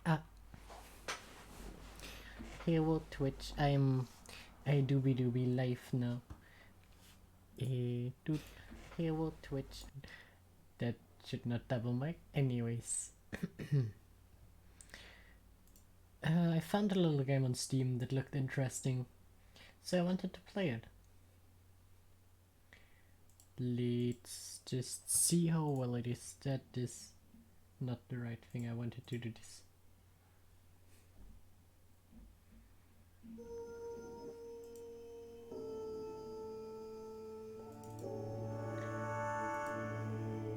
Ah, hello Twitch, I doobie live now. Dude, hello Twitch. That should not double mic. Anyways, I found a little game on Steam that looked interesting, so I wanted to play it. Let's just see how well it is. That is not the right thing. I wanted to do this.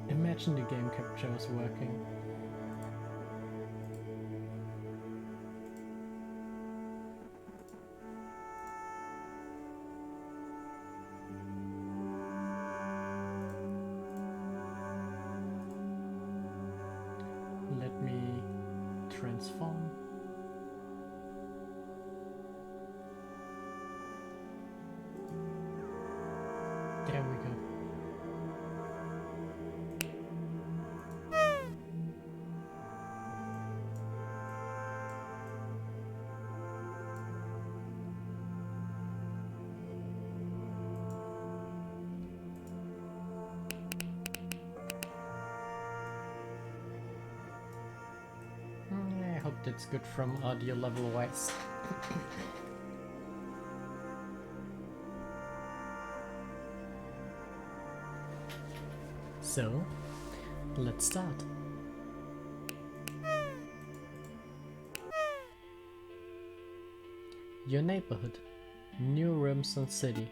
Imagine the game capture was working. Let me transform. There we go. I hope that's good from audio level wise. So, let's start. Your neighborhood, new rooms and city.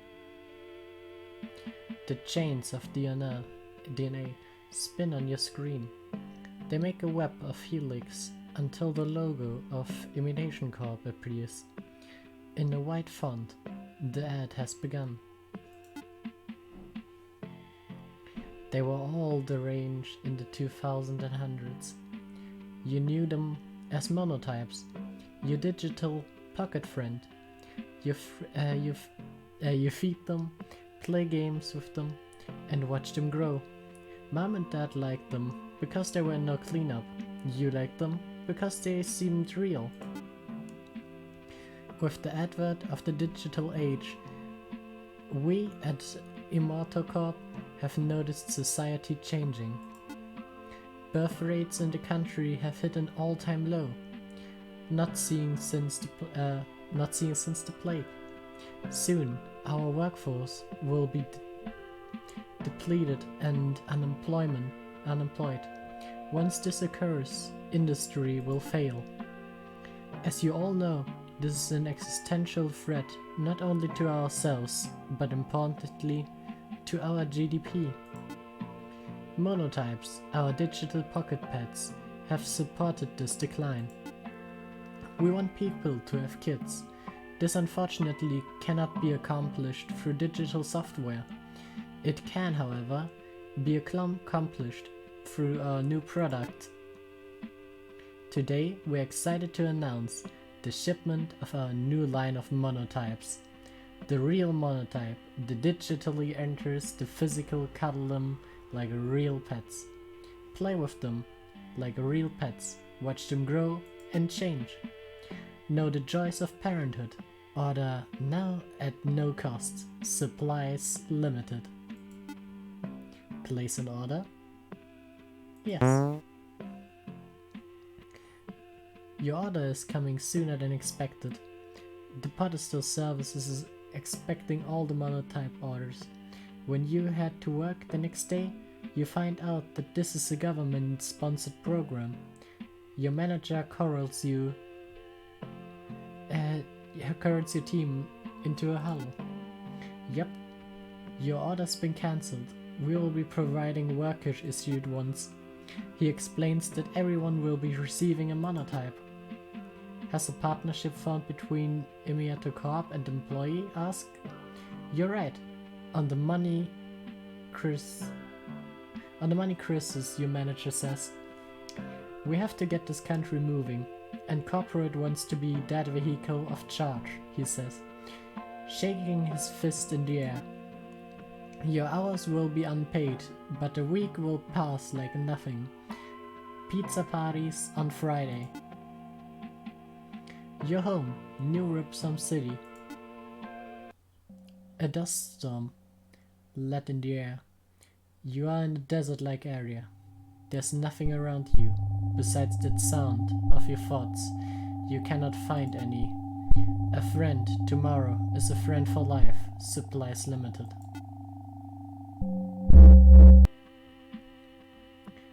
The chains of DNA spin on your screen. They make a web of helix until the logo of Imitation Corp appears. In a white font, the ad has begun. They were all the rage in the 2000s. You knew them as monotypes, your digital pocket friend. You feed them, play games with them, and watch them grow. Mom and dad liked them because there were no cleanup. You liked them because they seemed real. With the advent of the digital age, we at Immortal Corp have noticed society changing. Birth rates in the country have hit an all-time low, not seen since the plague. Soon, our workforce will be depleted and unemployed. Once this occurs, industry will fail. As you all know, this is an existential threat not only to ourselves, but importantly, to our GDP. Monotypes, our digital pocket pets, have supported this decline. We want people to have kids. This unfortunately cannot be accomplished through digital software. It can, however, be accomplished through our new product. Today, we're excited to announce the shipment of our new line of monotypes. The real monotype that digitally enters the physical, cuddle them like real pets. Play with them like real pets, watch them grow and change. Know the joys of parenthood. Order now at no cost, supplies limited. Place an order? Yes. Your order is coming sooner than expected. The Podestal services is expecting all the monotype orders. When you head to work the next day, you find out that this is a government-sponsored program. Your manager corrals your team into a huddle. Yep, your order's been cancelled. We will be providing workers-issued ones. He explains that everyone will be receiving a monotype. Has a partnership formed between Imiato Corp and employee? Ask. You're right. On the money, Chris, your manager says. We have to get this country moving, and corporate wants to be that vehicle of charge, he says, shaking his fist in the air. Your hours will be unpaid, but a week will pass like nothing. Pizza parties on Friday. You're home, New Ripsum City. A dust storm let in the air. You are in a desert-like area. There's nothing around you, besides that sound of your thoughts. You cannot find any. A friend tomorrow is a friend for life, supplies limited.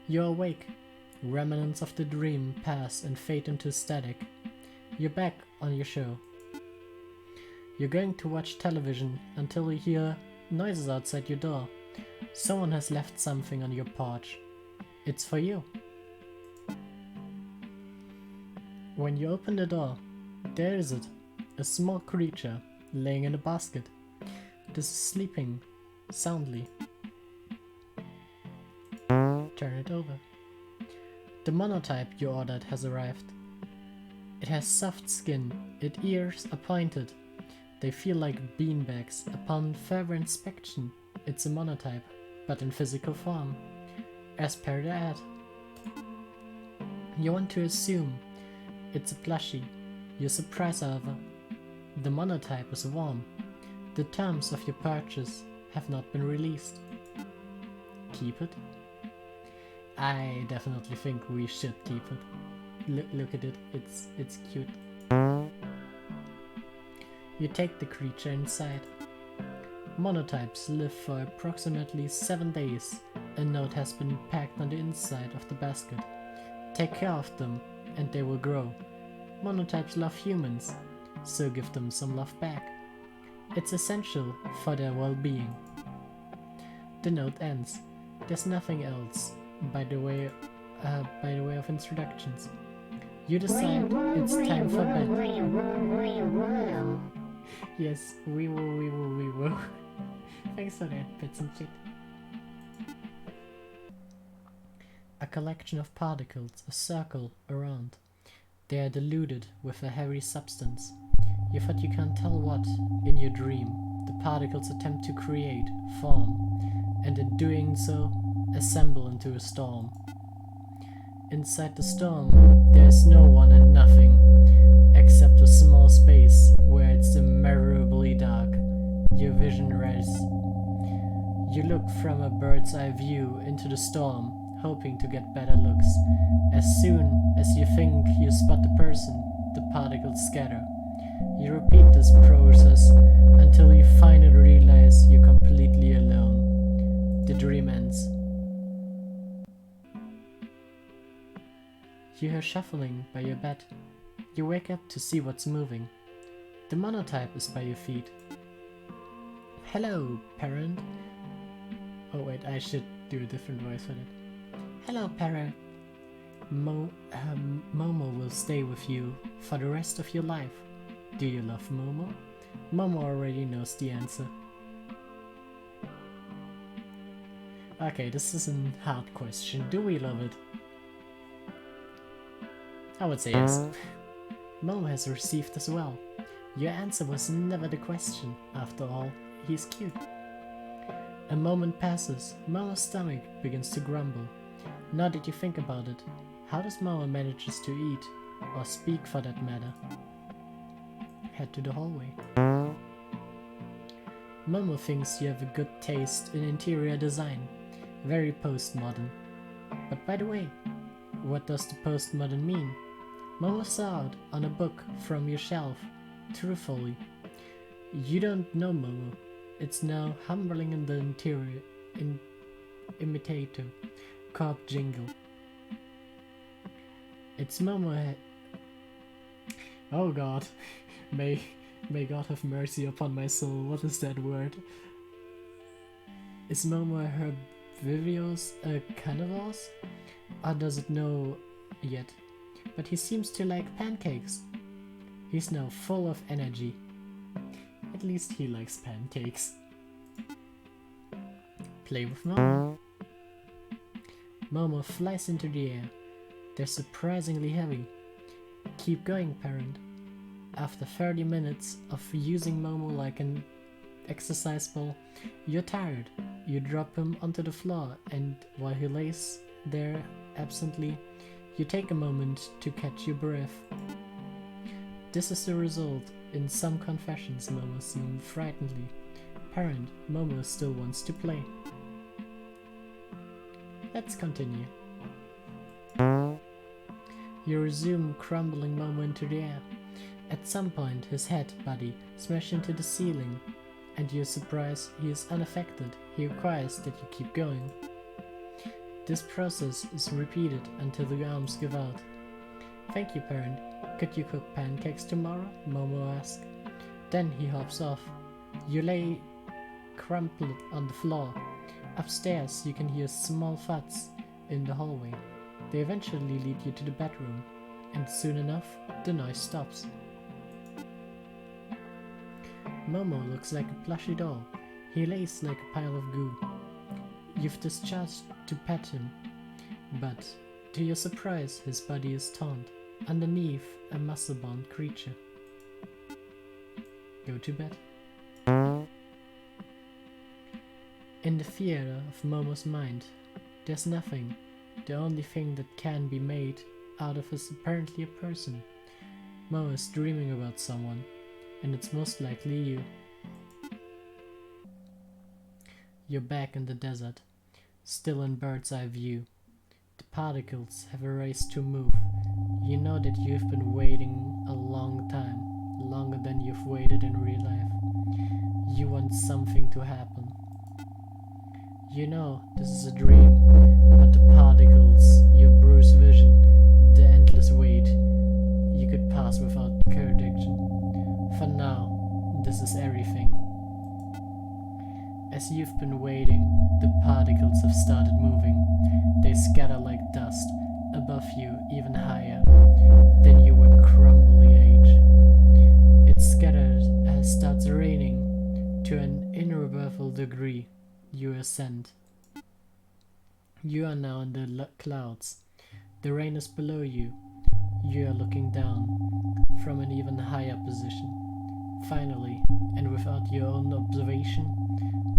You're awake. Remnants of the dream pass and fade into static. You're back on your show. You're going to watch television until you hear noises outside your door. Someone has left something on your porch. It's for you. When you open the door, there is it, a small creature laying in a basket. It is sleeping soundly. Turn it over. The monotype you ordered has arrived. It has soft skin, its ears are pointed. They feel like beanbags. Upon further inspection, it's a monotype, but in physical form, as per the ad. You want to assume it's a plushie. You're surprised, however. The monotype is warm. The terms of your purchase have not been released. Keep it? I definitely think we should keep it. Look at it, it's cute. You take the creature inside. Monotypes live for approximately 7 days. A note has been packed on the inside of the basket. Take care of them and they will grow. Monotypes love humans, so give them some love back. It's essential for their well-being. The note ends. There's nothing else by the way of introductions. You decide it's time for bed. Yes, we will. Thanks for that, bits and shit. A collection of particles, a circle around. They are diluted with a heavy substance. You thought you can't tell what, in your dream. The particles attempt to create, form, and in doing so, assemble into a storm. Inside the storm, there is no one and nothing, except a small space where it's immeasurably dark. Your vision rests. You look from a bird's eye view into the storm, hoping to get better looks. As soon as you think you spot the person, the particles scatter. You repeat this process until you finally realize you're completely alone. The dream ends. You hear shuffling by your bed. You wake up to see what's moving. The monotype is by your feet. Hello, parent. Oh wait, I should do a different voice for that. Hello, parent. Momo will stay with you for the rest of your life. Do you love Momo? Momo already knows the answer. Okay, this is a hard question. Do we love it? I would say yes. Momo has received as well. Your answer was never the question. After all, he's cute. A moment passes. Momo's stomach begins to grumble. Now that you think about it, how does Momo manages to eat, or speak for that matter? Head to the hallway. Momo thinks you have a good taste in interior design. Very postmodern. But by the way, what does the postmodern mean? Momo saw out on a book from your shelf. Truthfully, you don't know Momo. It's now humbling in the interior imitator Corp jingle. It's Momo. Oh God, may God have mercy upon my soul. What is that word? Is Momo herbivorous, a carnivores? Or does it know yet? But he seems to like pancakes. He's now full of energy. At least he likes pancakes. Play with Momo. Momo flies into the air. They're surprisingly heavy. Keep going, parent. After 30 minutes of using Momo like an exercise ball, you're tired. You drop him onto the floor, and while he lays there absently, you take a moment to catch your breath. This is the result. In some confessions, Momo seemed frightenedly. Parent, Momo still wants to play. Let's continue. You resume crumbling Momo into the air. At some point, his head, body, smash into the ceiling, and you're surprised he is unaffected. He requires that you keep going. This process is repeated until the arms give out. Thank you, parent. Could you cook pancakes tomorrow? Momo asks. Then he hops off. You lay crumpled on the floor. Upstairs, you can hear small thuds in the hallway. They eventually lead you to the bedroom, and soon enough, the noise stops. Momo looks like a plushy doll. He lays like a pile of goo. You've discharged to pet him, but to your surprise, his body is taunt. Underneath, a muscle-bound creature. Go to bed. In the theater of Momo's mind, there's nothing. The only thing that can be made out of is apparently a person. Momo is dreaming about someone, and it's most likely you. You're back in the desert, still in bird's eye view. The particles have erased to move. You know that you've been waiting a long time, longer than you've waited in real life. You want something to happen. You know this is a dream, but the particles, your bruised vision, the endless wait, you could pass without contradiction. For now, this is everything. As you've been waiting, the particles have started moving. They scatter like dust, above you even higher than you were crumbly age. It scatters as it starts raining to an irreversible degree. You ascend. You are now in the clouds. The rain is below you. You are looking down from an even higher position. Finally, and without your own observation,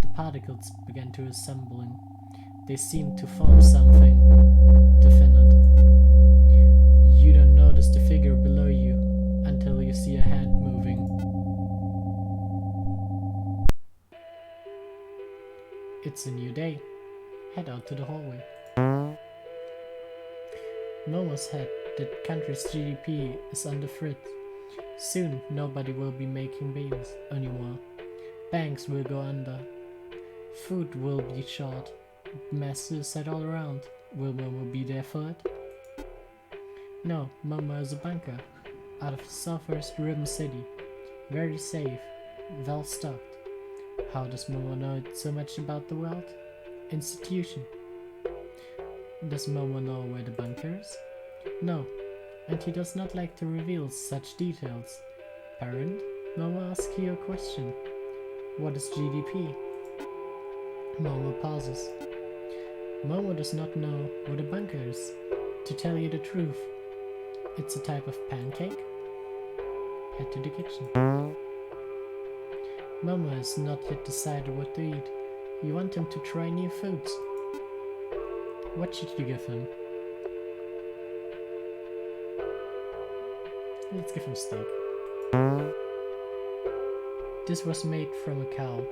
the particles began to assembling. They seem to form something definite. You don't notice the figure below you until you see a hand moving. It's a new day. Head out to the hallway. Momo's head, the country's GDP, is on the fritz. Soon, nobody will be making babies anymore. Banks will go under. Food will be short. Mass suicide all around. Will Momo be there for it? No, Momo is a bunker. Out of the southwest Ribbon City. Very safe. Well stocked. How does Momo know so much about the world? Institution. Does Momo know where the bunker is? No, and he does not like to reveal such details. Parent, Momo asks you a question. What is GDP? Momo pauses. Momo does not know what a bunker is. To tell you the truth, it's a type of pancake. Head to the kitchen. Momo has not yet decided what to eat. You want him to try new foods. What should you give him? Let's give him steak. This was made from a cow.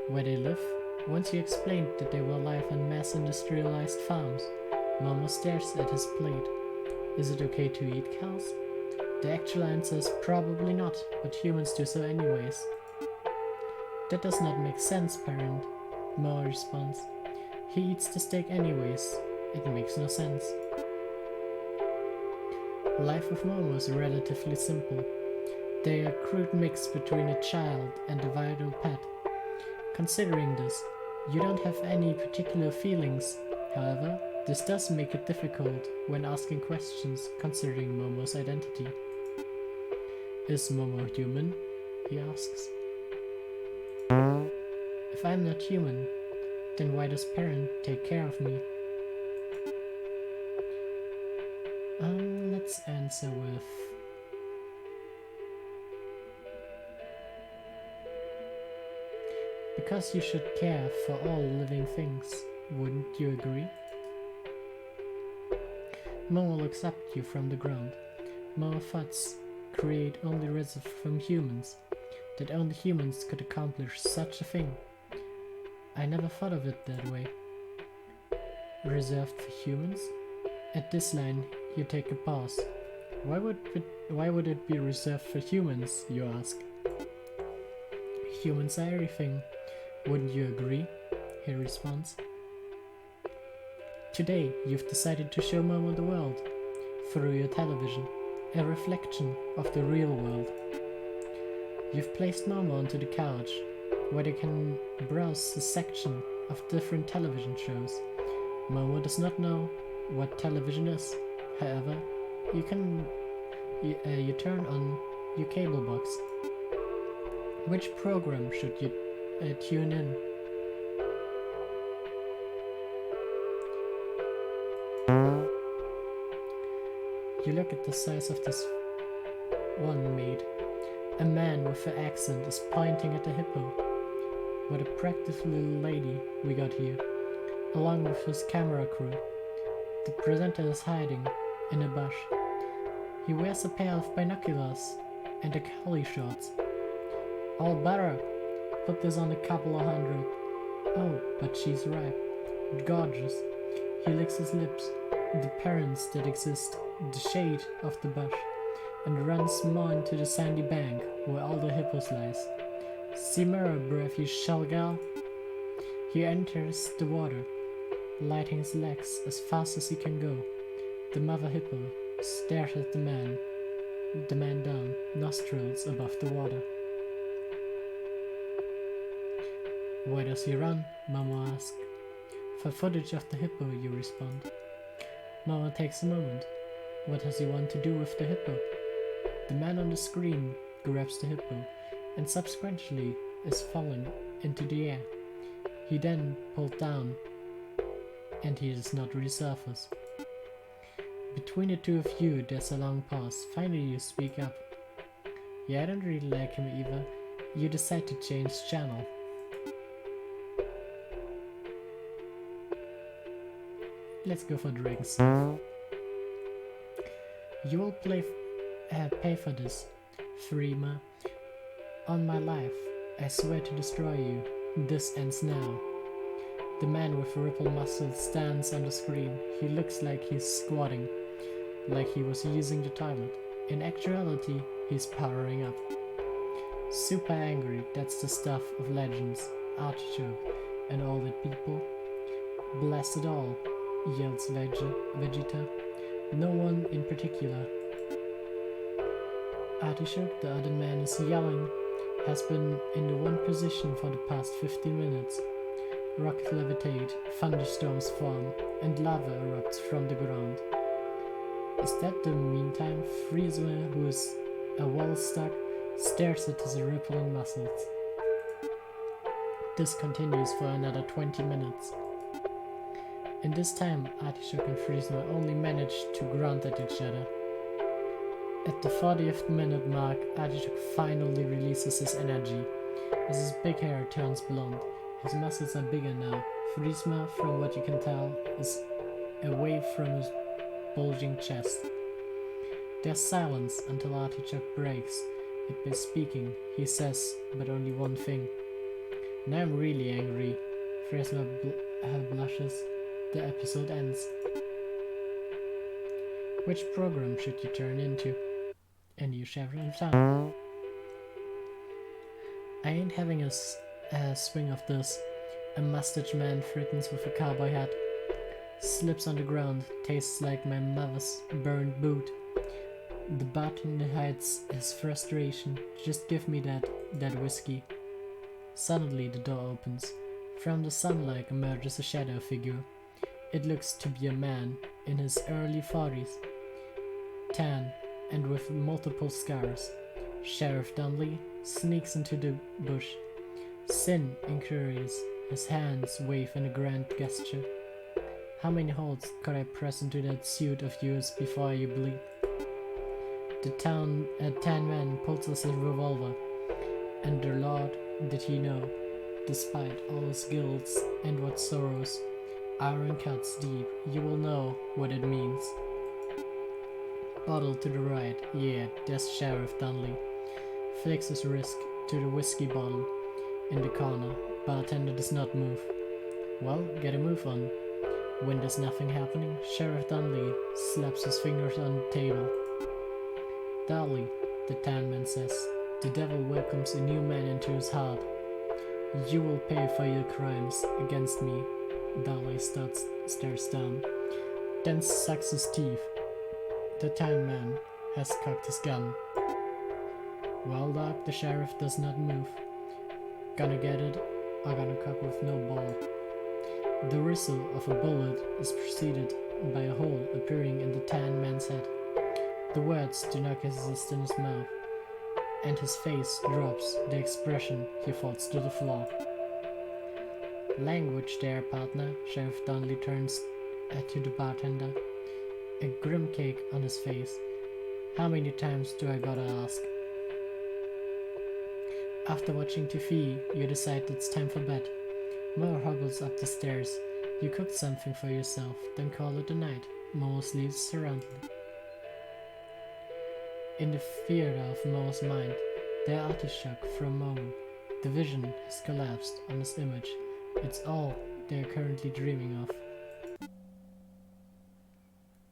Where they live, once you explained that they were alive on mass industrialized farms, Momo stares at his plate. Is it okay to eat cows? The actual answer is probably not, but humans do so anyways. That does not make sense, parent, Momo responds. He eats the steak anyways. It makes no sense. Life of Momo is relatively simple. They are a crude mix between a child and a vital pet. Considering this, you don't have any particular feelings. However, this does make it difficult when asking questions considering Momo's identity. Is Momo human? He asks. If I'm not human, then why does parent take care of me? Let's answer with... Because you should care for all living things, wouldn't you agree? Momo looks up at you from the ground. Momo thoughts create only reserved from humans, that only humans could accomplish such a thing. I never thought of it that way. Reserved for humans? At this line, you take a pause. Why would it be reserved for humans, you ask? Humans are everything. Wouldn't you agree? He responds. Today, you've decided to show Momo the world, through your television, a reflection of the real world. You've placed Momo onto the couch, where they can browse a section of different television shows. Momo does not know what television is. However, you turn on your cable box. Which program should you tune in? You look at the size of this one maid. A man with an accent is pointing at the hippo. What a practical little lady we got here, along with his camera crew. The presenter is hiding in a bush. He wears a pair of binoculars and a collie shorts. All butter. Put this on a couple of hundred. Oh, but she's ripe. Gorgeous. He licks his lips. The parents that exist, the shade of the bush, and runs more into the sandy bank where all the hippos lies. Simmer, breath, you shell gal. He enters the water, lighting his legs as fast as he can go. The mother hippo stares at the man down, nostrils above the water. Why does he run? Momo asks. For footage of the hippo, you respond. Momo takes a moment. What does he want to do with the hippo? The man on the screen grabs the hippo and subsequently is falling into the air. He then pulled down and he does not resurface. Between the two of you there's a long pause. Finally you speak up. Yeah, I don't really like him either. You decide to change channel. Let's go for drinks. You will pay for this, Freema. On my life, I swear to destroy you. This ends now. The man with ripple muscles stands on the screen. He looks like he's squatting, like he was using the toilet. In actuality, he's powering up. Super angry, that's the stuff of legends, Artichoke, and all that people. Blast it all, yells Vegeta. No one in particular. Artichoke, the other man is yelling, has been in the one position for the past 15 minutes. Rockets levitate, thunderstorms form, and lava erupts from the ground. Is that the meantime Friesma, who is a well stuck, stares at his rippling muscles. This continues for another 20 minutes. In this time, Artichoke and Friesma only manage to grunt at each other. At the 40th minute mark, Artichoke finally releases his energy, as his big hair turns blonde. His muscles are bigger now. Friesma, from what you can tell, is away from his bulging chest. There's silence until Artichoke breaks it by speaking. He says, but only one thing. Now I'm really angry. Friesma blushes. The episode ends. Which program should you turn into? A new chapter in town. I ain't having a swing of this. A mustached man threatens with a cowboy hat. Slips on the ground, tastes like my mother's burned boot. The bartender hides his frustration. Just give me that whiskey. Suddenly the door opens. From the sunlight emerges a shadow figure. It looks to be a man in his early 40s, tan and with multiple scars. Sheriff Dunley sneaks into the bush. Sin inquiries. His hands wave in a grand gesture. How many holes could I press into that suit of yours before you bleed? The tan man pulls out his revolver, and dear Lord, did he know, despite all his guilts and what sorrows, iron cuts deep, you will know what it means. Bottle to the right, yeah, there's Sheriff Dunley. Flicks his wrist to the whiskey bottle in the corner. Bartender does not move. Well, get a move on. When there's nothing happening, Sheriff Dunley slaps his fingers on the table. Darley, the tan man says, the devil welcomes a new man into his heart. You will pay for your crimes against me. Darley stares down, then sucks his teeth. The tan man has cocked his gun. Well, Doc, the sheriff does not move. Gonna get it, or gonna cock with no ball. The whistle of a bullet is preceded by a hole appearing in the tan man's head. The words do not exist in his mouth, and his face drops the expression. He falls to the floor. Language there, partner. Sheriff Dunley turns to the bartender, a grim cake on his face. How many times do I gotta ask? After watching TV, you decide it's time for bed. Mo hobbles up the stairs. You cooked something for yourself, then call it a night. Mo sleeps surrounded. In the theater of Mo's mind, the artichoke for a moment. The vision has collapsed on his image. It's all they are currently dreaming of.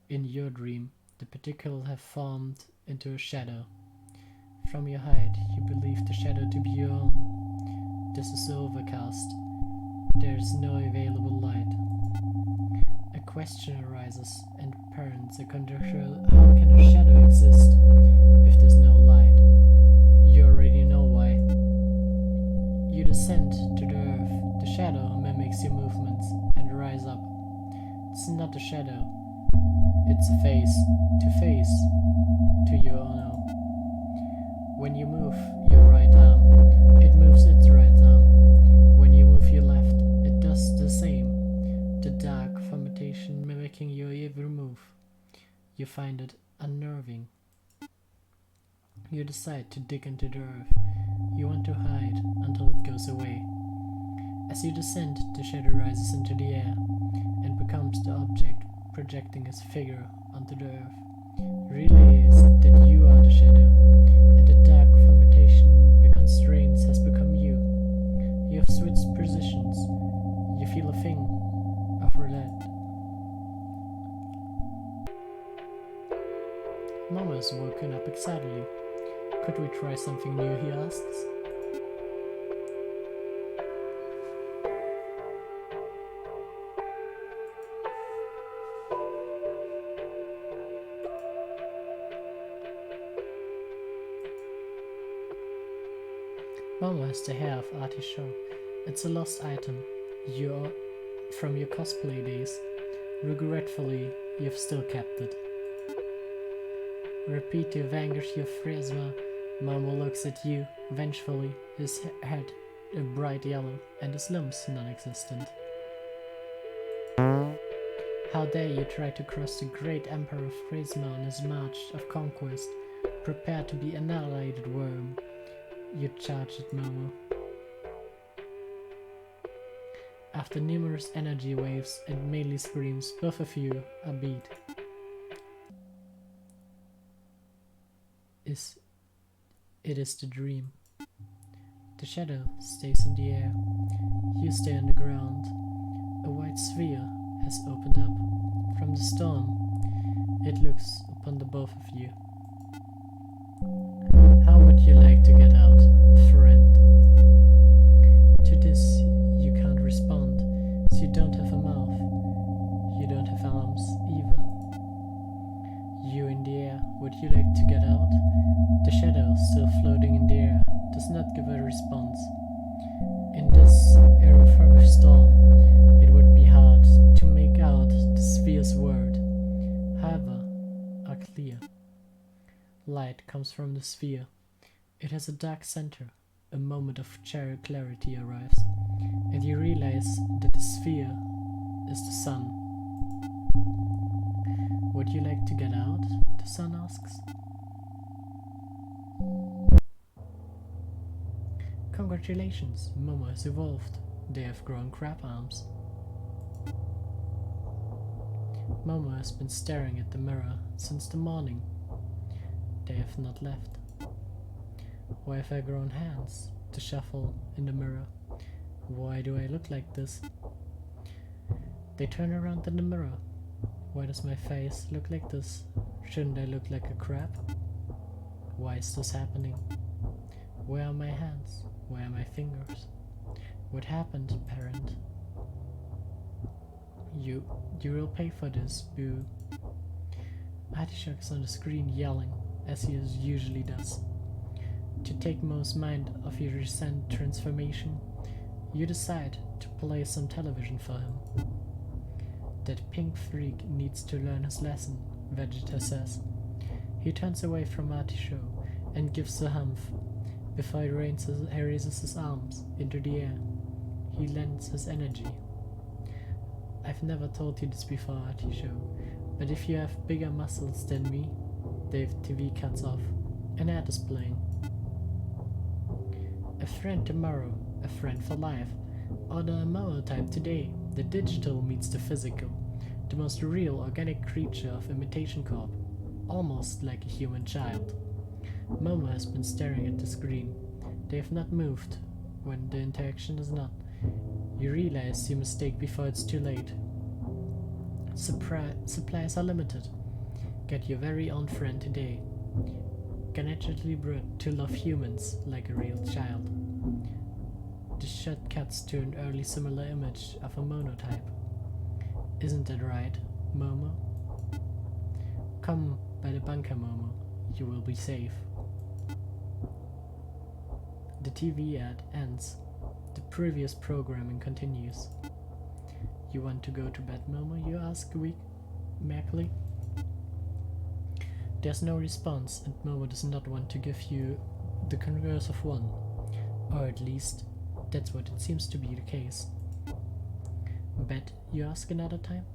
In your dream, the particles have formed into a shadow. From your height, you believe the shadow to be your own. This is overcast. There is no available light. A question arises, and parents are conjectural. How can a shadow exist if there's no light? You already know why. You descend to the earth. The shadow mimics your movements and rise up. It's not a shadow. It's a face to your own. When you move your right arm, it moves its right arm. When you move your left, it does the same. The dark formation mimicking your every move. You find it unnerving. You decide to dig into the earth. You want to hide until it goes away. As you descend, the shadow rises into the air and becomes the object projecting its figure onto the earth. Really is that you are the shadow, and the dark formation by constraints has become you. You have switched positions. You feel a thing of regret. Mama is woken up excitedly. Could we try something new, he asks. Mama has the hair of artichoke. It's a lost item. From your cosplay days. Regretfully, you've still kept it. repetitive anguish your charisma. Momo looks at you, vengefully, his head a bright yellow and his limbs non-existent. How dare you try to cross the great Emperor of Charisma on his march of conquest, prepared to be annihilated worm. You charge at Momo. After numerous energy waves and melee screams, both of you are beat. It is the dream. The shadow stays in the air. You stay on the ground. A white sphere has opened up. From the storm, it looks upon the both of you. How would you like to get out, friend? To this, you can't respond, so you don't have a mouth. You don't have arms either. You in the air, would you like to get out? The shadow, still floating in the air, does not give a response. In this aerophobic storm, it would be hard to make out the sphere's word. However, are clear. Light comes from the sphere. It has a dark center. A moment of cherry clarity arrives, and you realize that the sphere is the sun. Would you like to get out? The sun asks. Congratulations, Momo has evolved. They have grown crab arms. Momo has been staring at the mirror since the morning. They have not left. Why have I grown hands to shuffle in the mirror? Why do I look like this? They turn around in the mirror. Why does my face look like this? Shouldn't I look like a crab? Why is this happening? Where are my hands? Where are my fingers? What happened, parent? You will pay for this, boo. Artichoke is on the screen yelling, as he usually does. To take Mo's mind off your recent transformation, you decide to play some television for him. That pink freak needs to learn his lesson, Vegeta says. He turns away from Artichoke and gives a humph. Before he raises his arms into the air, he lends his energy. I've never told you this before, Artichoke, but if you have bigger muscles than me, the TV cuts off. An ad is playing. A friend tomorrow, a friend for life. Order a Momotype today. The digital meets the physical. The most real organic creature of Imitation Corp. Almost like a human child. Momo has been staring at the screen. They have not moved when the interaction is not. You realize your mistake before it's too late. Supplies are limited. Get your very own friend today. Genetically bred to love humans like a real child. The shot cuts to an early similar image of a monotype. Isn't that right, Momo? Come by the bunker, Momo. You will be safe. The TV ad ends. The previous programming continues. You want to go to bed, Momo? You ask meekly. There's no response, and Momo does not want to give you the converse of one. Or at least, that's what it seems to be the case. Bed, you ask another time?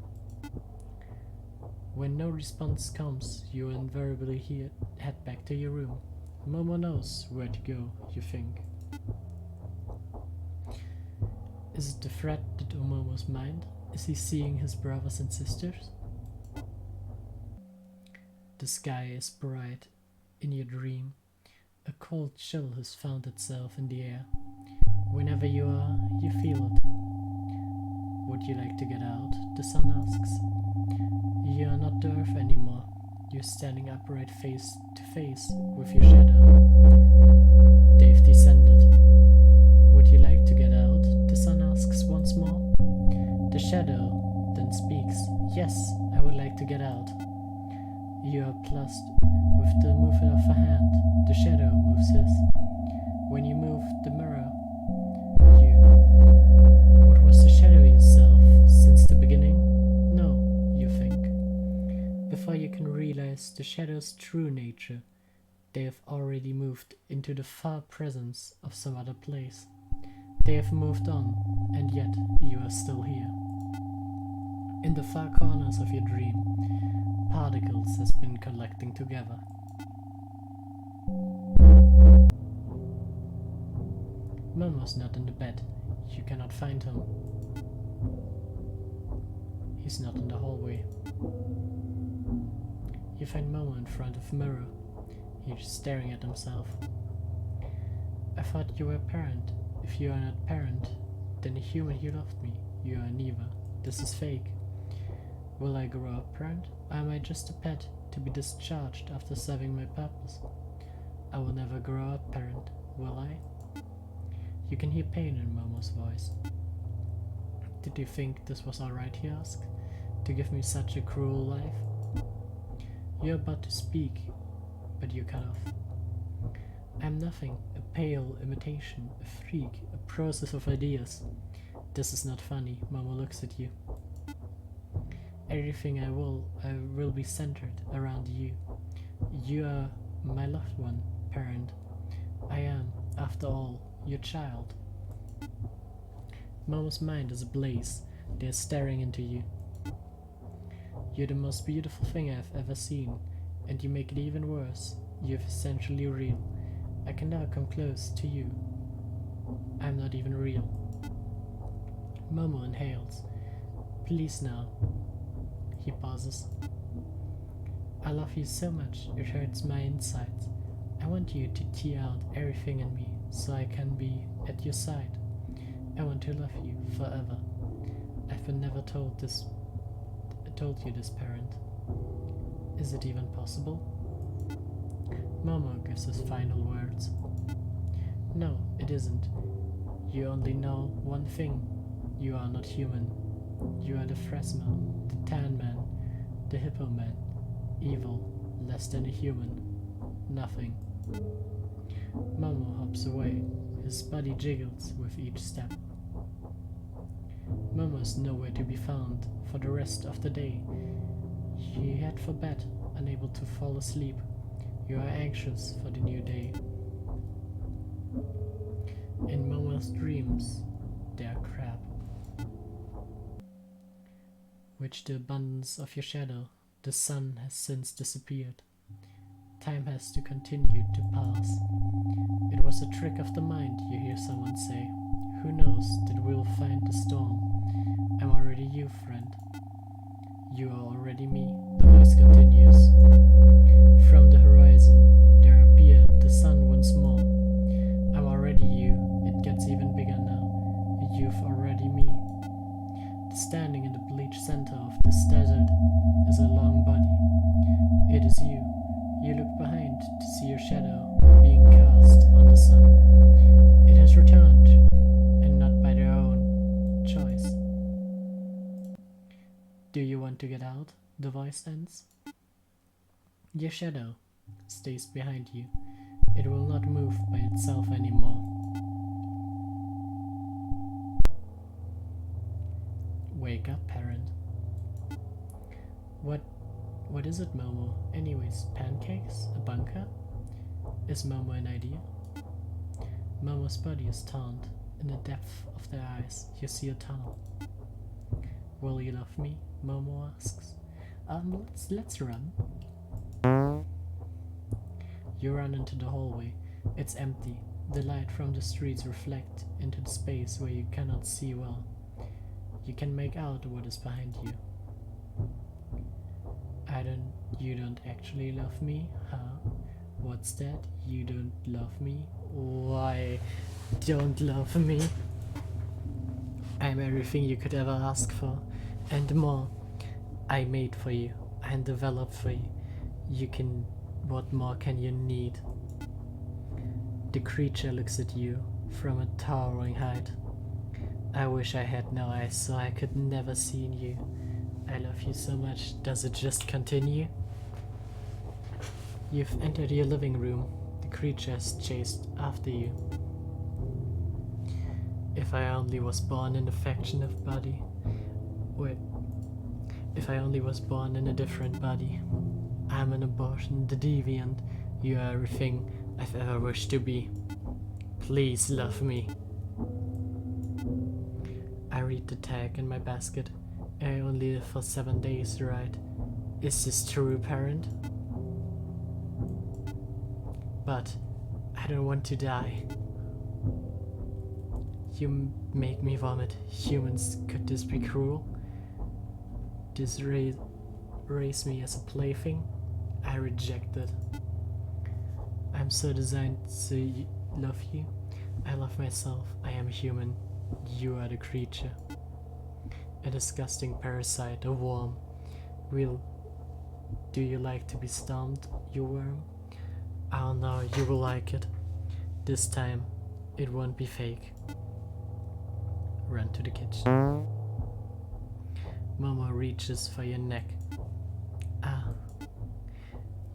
When no response comes, you invariably head back to your room. Momo knows where to go, you think. Is it the threat that on Momo's mind? Is he seeing his brothers and sisters? The sky is bright in your dream. A cold chill has found itself in the air. Whenever you are, you feel it. Would you like to get out? The sun asks. You are not the earth anymore. You're standing upright face to face with your shadow. They've descended. Would you like to get out? The sun asks once more. The shadow then speaks. Yes, I would like to get out. You are plussed with the movement of a hand. The shadow moves his. When you move the mirror, what was the shadow yourself since the beginning? No, you think. Before you can realize the shadow's true nature, they have already moved into the far presence of some other place. They have moved on, and yet you are still here. In the far corners of your dream, particles has been collecting together. Momo's not in the bed. You cannot find him. He's not in the hallway. You find Momo in front of a mirror. He's staring at himself. I thought you were a parent. If you are not a parent, then a human you loved me. You are neither. This is fake. Will I grow up parent? Or am I just a pet to be discharged after serving my purpose? I will never grow up parent, will I? You can hear pain in Momo's voice. Did you think this was alright, he asked, to give me such a cruel life? You're about to speak, but you cut off. I'm nothing, a pale imitation, a freak, a process of ideas. This is not funny, Momo looks at you. Everything I will be centered around you. You are my loved one, parent. I am, after all, your child. Momo's mind is ablaze. They're staring into you. You're the most beautiful thing I've ever seen, and you make it even worse. You're essentially real. I can never come close to you. I'm not even real. Momo inhales. Please now. He pauses. I love you so much, it hurts my insides. I want you to tear out everything in me so I can be at your side. I want to love you forever. I've been never told you this, parent. Is it even possible? Momo gives his final words. No, it isn't. You only know one thing. You are not human. You are the Fresma, the Tan Man, the Hippo Man. Evil, less than a human. Nothing. Momo hops away. His body jiggles with each step. Momo is nowhere to be found for the rest of the day. You head for bed, unable to fall asleep. You are anxious for the new day. In Momo's dreams, they are crap. With the abundance of your shadow, the sun has since disappeared. Time has to continue to pass. It was a trick of the mind, you hear someone say. Who knows that we'll find the storm? I'm already you, friend. You are already me, the voice continues. From the horizon, there appeared the sun once more. I'm already you, it gets even bigger now. You've already me. Standing in the bleached center of this desert is a long body. It is you. You look behind to see your shadow being cast on the sun. It has returned, and not by their own choice. Do you want to get out? The voice ends. Your shadow stays behind you. It will not move by itself anymore. Wake up, parent. What is it, Momo? Anyways, pancakes? A bunker? Is Momo an idea? Momo's body is taunt. In the depth of their eyes, you see a tunnel. Will you love me? Momo asks. Let's run. You run into the hallway. It's empty. The light from the streets reflect into the space where you cannot see well. You can make out what is behind you. You don't actually love me, huh? What's that? You don't love me? Why don't love me? I'm everything you could ever ask for, and more. I made for you, and developed for you. What more can you need? The creature looks at you from a towering height. I wish I had no eyes so I could never see you. I love you so much. Does it just continue? You've entered your living room. The creature has chased after you. If I only was born in affectionate body. Wait. If I only was born in a different body. I'm an abortion, the deviant. You are everything I've ever wished to be. Please love me. I read the tag in my basket. I only live for 7 days, right? Is this true, parent? But I don't want to die. You make me vomit. Humans, could this be cruel? This raise me as a plaything? I reject it. I'm so designed to love you. I love myself. I am human. You are the creature. A disgusting parasite, a worm. Do you like to be stomped, you worm? Oh no, you will like it. This time, it won't be fake. Run to the kitchen. Momo reaches for your neck. Ah.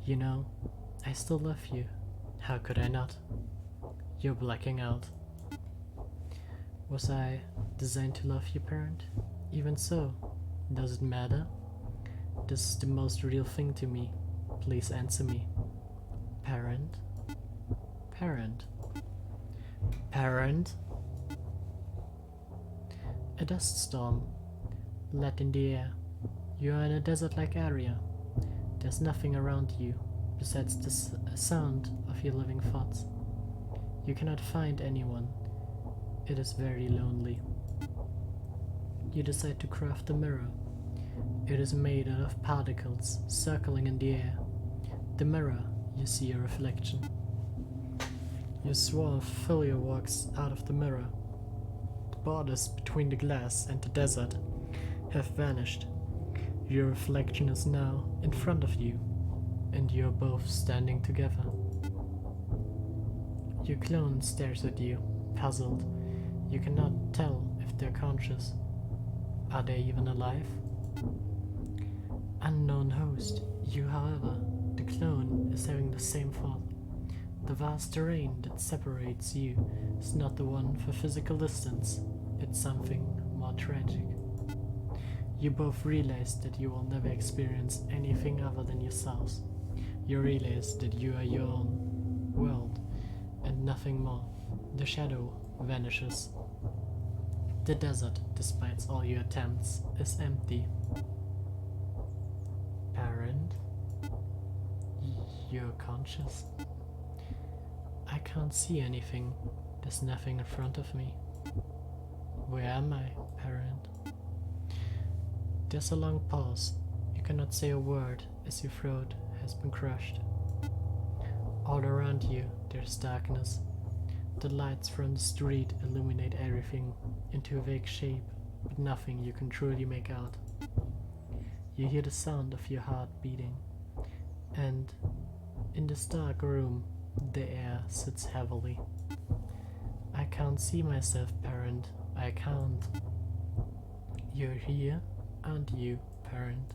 You know, I still love you. How could I not? You're blacking out. Was I designed to love you, parent? Even so, does it matter? This is the most real thing to me. Please answer me. Parent? Parent? Parent? A dust storm. Lead in the air. You are in a desert-like area. There's nothing around you besides the sound of your living thoughts. You cannot find anyone. It is very lonely. You decide to craft a mirror. It is made out of particles circling in the air. The mirror, you see a reflection. You swarm Philia walks out of the mirror. The borders between the glass and the desert have vanished. Your reflection is now in front of you, and you are both standing together. Your clone stares at you, puzzled. You cannot tell if they're conscious. Are they even alive? Unknown host, you, however, the clone is having the same thought. The vast terrain that separates you is not the one for physical distance, it's something more tragic. You both realize that you will never experience anything other than yourselves. You realize that you are your own world and nothing more. The shadow vanishes. The desert, despite all your attempts, is empty. Parent? You're conscious? I can't see anything. There's nothing in front of me. Where am I, parent? There's a long pause. You cannot say a word as your throat has been crushed. All around you, there's darkness. The lights from the street illuminate everything into a vague shape, but nothing you can truly make out. You hear the sound of your heart beating, and in this dark room, the air sits heavily. I can't see myself, parent. I can't. You're here, aren't you, parent?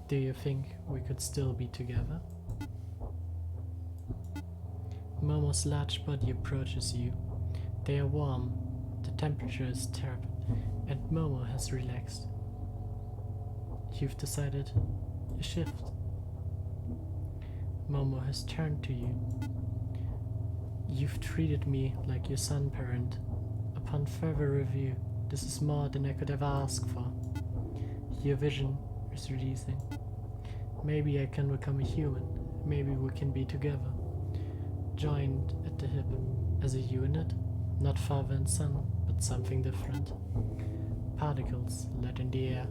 Do you think we could still be together? Momo's large body approaches you. They are warm, the temperature is tepid, and Momo has relaxed. You've decided a shift. Momo has turned to you. You've treated me like your son, parent. Upon further review, this is more than I could ever ask for. Your vision is releasing. Maybe I can become a human. Maybe we can be together. Joined at the hip, as a unit, not father and son, but something different. Particles let in the air.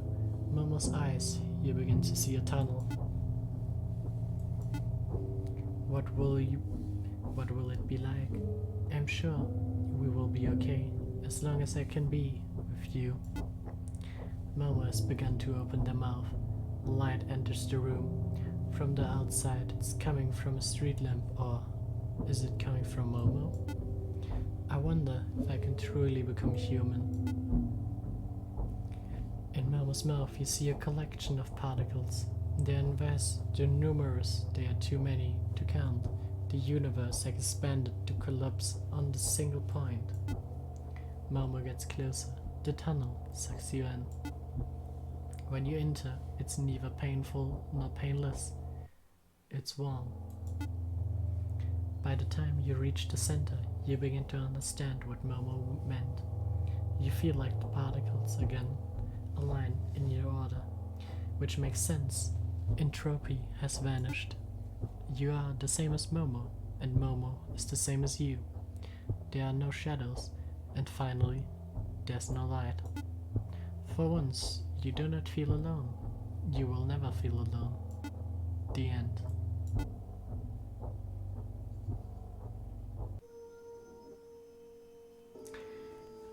Momo's eyes, you begin to see a tunnel. What will it be like? I'm sure we will be okay, as long as I can be with you. Momo has begun to open their mouth. Light enters the room. From the outside, it's coming from a street lamp, or is it coming from Momo? I wonder if I can truly become human. In Momo's mouth, you see a collection of particles. They're vast, they're numerous, they are too many to count. The universe has expanded to collapse on this single point. Momo gets closer. The tunnel sucks you in. When you enter, it's neither painful nor painless. It's warm. By the time you reach the center, you begin to understand what Momo meant. You feel like the particles again align in your order, which makes sense. Entropy has vanished. You are the same as Momo, and Momo is the same as you. There are no shadows, and finally, there's no light. For once, you do not feel alone. You will never feel alone. The end.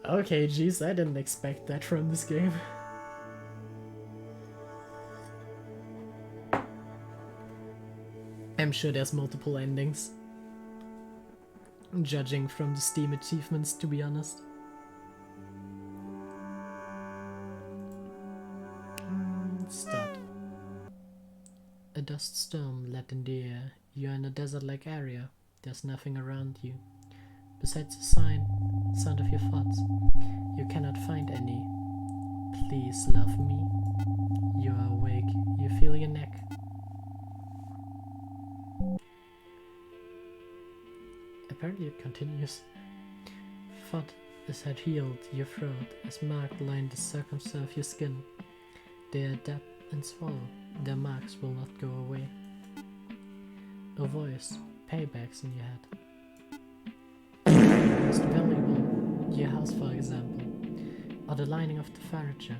Okay, jeez, I didn't expect that from this game. I'm sure there's multiple endings. Judging from the Steam achievements, to be honest. Start. A dust storm let in the air. You're in a desert-like area. There's nothing around you. Besides the sound of your thoughts, you cannot find any. Please love me. You are awake. You feel your neck. Apparently it continues. Thought had healed your throat as marks line the surface of your skin. They adapt and swallow. Their marks will not go away. A voice, paybacks in your head. Most valuable, your house for example, or the lining of the furniture.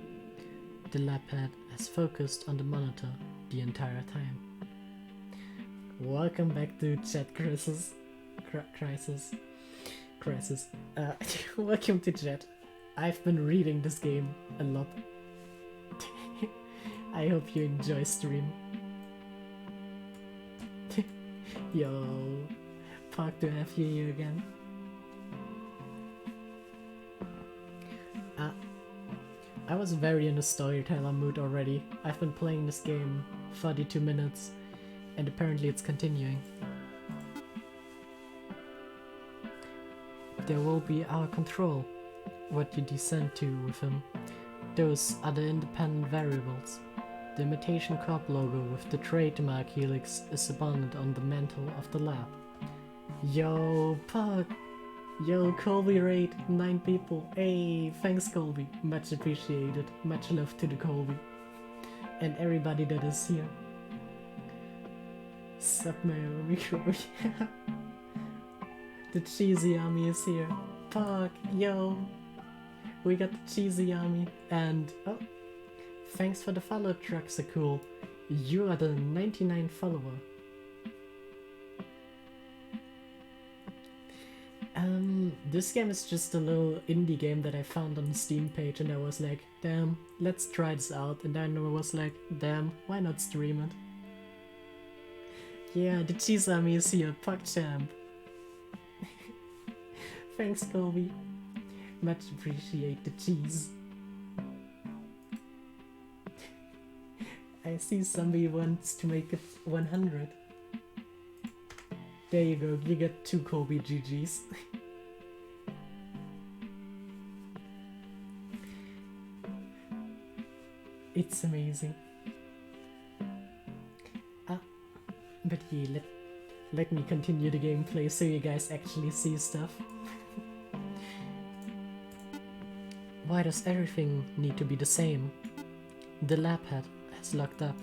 The lab head has focused on the monitor the entire time. Welcome back to Chat Crisis. Welcome to Chat. I've been reading this game a lot. I hope you enjoy stream. Yo, Park to have you here again. I was very in a storyteller mood already. I've been playing this game 42 minutes and apparently it's continuing. There will be our control, what you descend to with him. Those are the independent variables. The Imitation Corp logo with the trademark helix is abundant on the mantle of the lab. Yo, Puck! Yo, Colby raid, 9 people. Hey, thanks Colby. Much appreciated. Much love to the Colby. And everybody that is here. Sup, my Colby. The cheesy army is here. Puck, yo. We got the cheesy army. And, oh, thanks for the follow, trucks are cool. You are the 99th follower. This game is just a little indie game that I found on the Steam page and I was like, damn, let's try this out. And then I was like, damn, why not stream it? Yeah, the cheese army is here, Puck champ. Thanks, Colby. Much appreciate the cheese. I see somebody wants to make it 100. There you go, you get 2 Colby GGs. It's amazing. But yeah, let me continue the gameplay so you guys actually see stuff. Why does everything need to be the same? The lab head has locked up.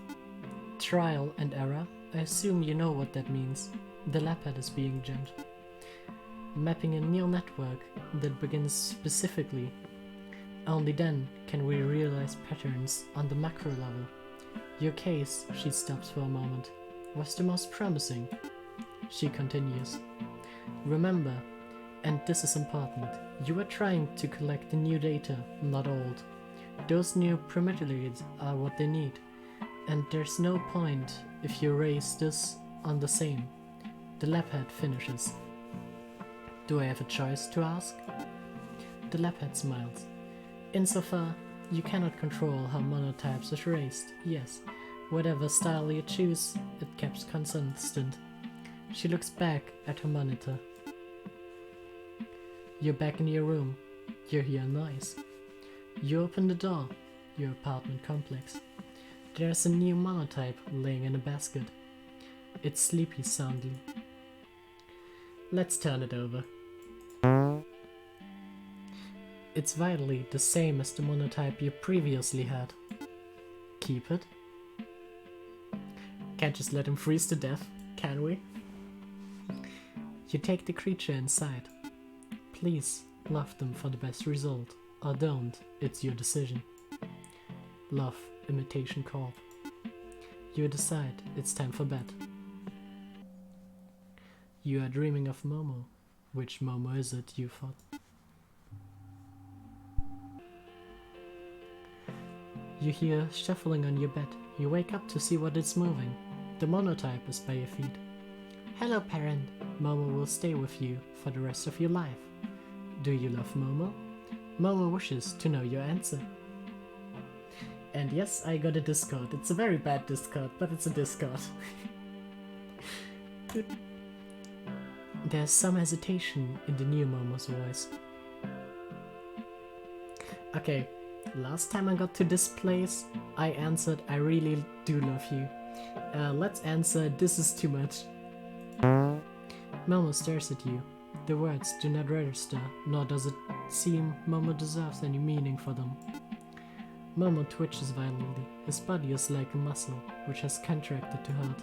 Trial and error? I assume you know what that means. The lab head is being jammed. Mapping a neural network that begins specifically. Only then can we realize patterns on the macro level. Your case, she stops for a moment, was the most promising. She continues. Remember, and this is important, you are trying to collect the new data, not old. Those new primitives are what they need, and there's no point if you raise this on the same. The lab head finishes. Do I have a choice to ask? The lab head smiles. Insofar, you cannot control how monotypes is raised. Yes, whatever style you choose, it keeps consistent. She looks back at her monitor. You're back in your room. You hear a noise. You open the door, your apartment complex. There's a new Momotype laying in a basket. It's sleepy soundly. Let's turn it over. It's vitally the same as the monotype you previously had. Keep it. Can't just let him freeze to death, can we? You take the creature inside. Please love them for the best result, or don't, it's your decision. Love, Imitation Corp. You decide it's time for bed. You are dreaming of Momo. Which Momo is it, you thought? You hear shuffling on your bed. You wake up to see what is moving. The monotype is by your feet. Hello, parent. Momo will stay with you for the rest of your life. Do you love Momo? Momo wishes to know your answer. And yes, I got a Discord. It's a very bad Discord, but it's a Discord. There's some hesitation in the new Momo's voice. Okay, last time I got to this place, I answered, I really do love you. Let's answer, this is too much. Momo stares at you. The words do not register, nor does it seem Momo deserves any meaning for them. Momo twitches violently. His body is like a muscle, which has contracted to hurt.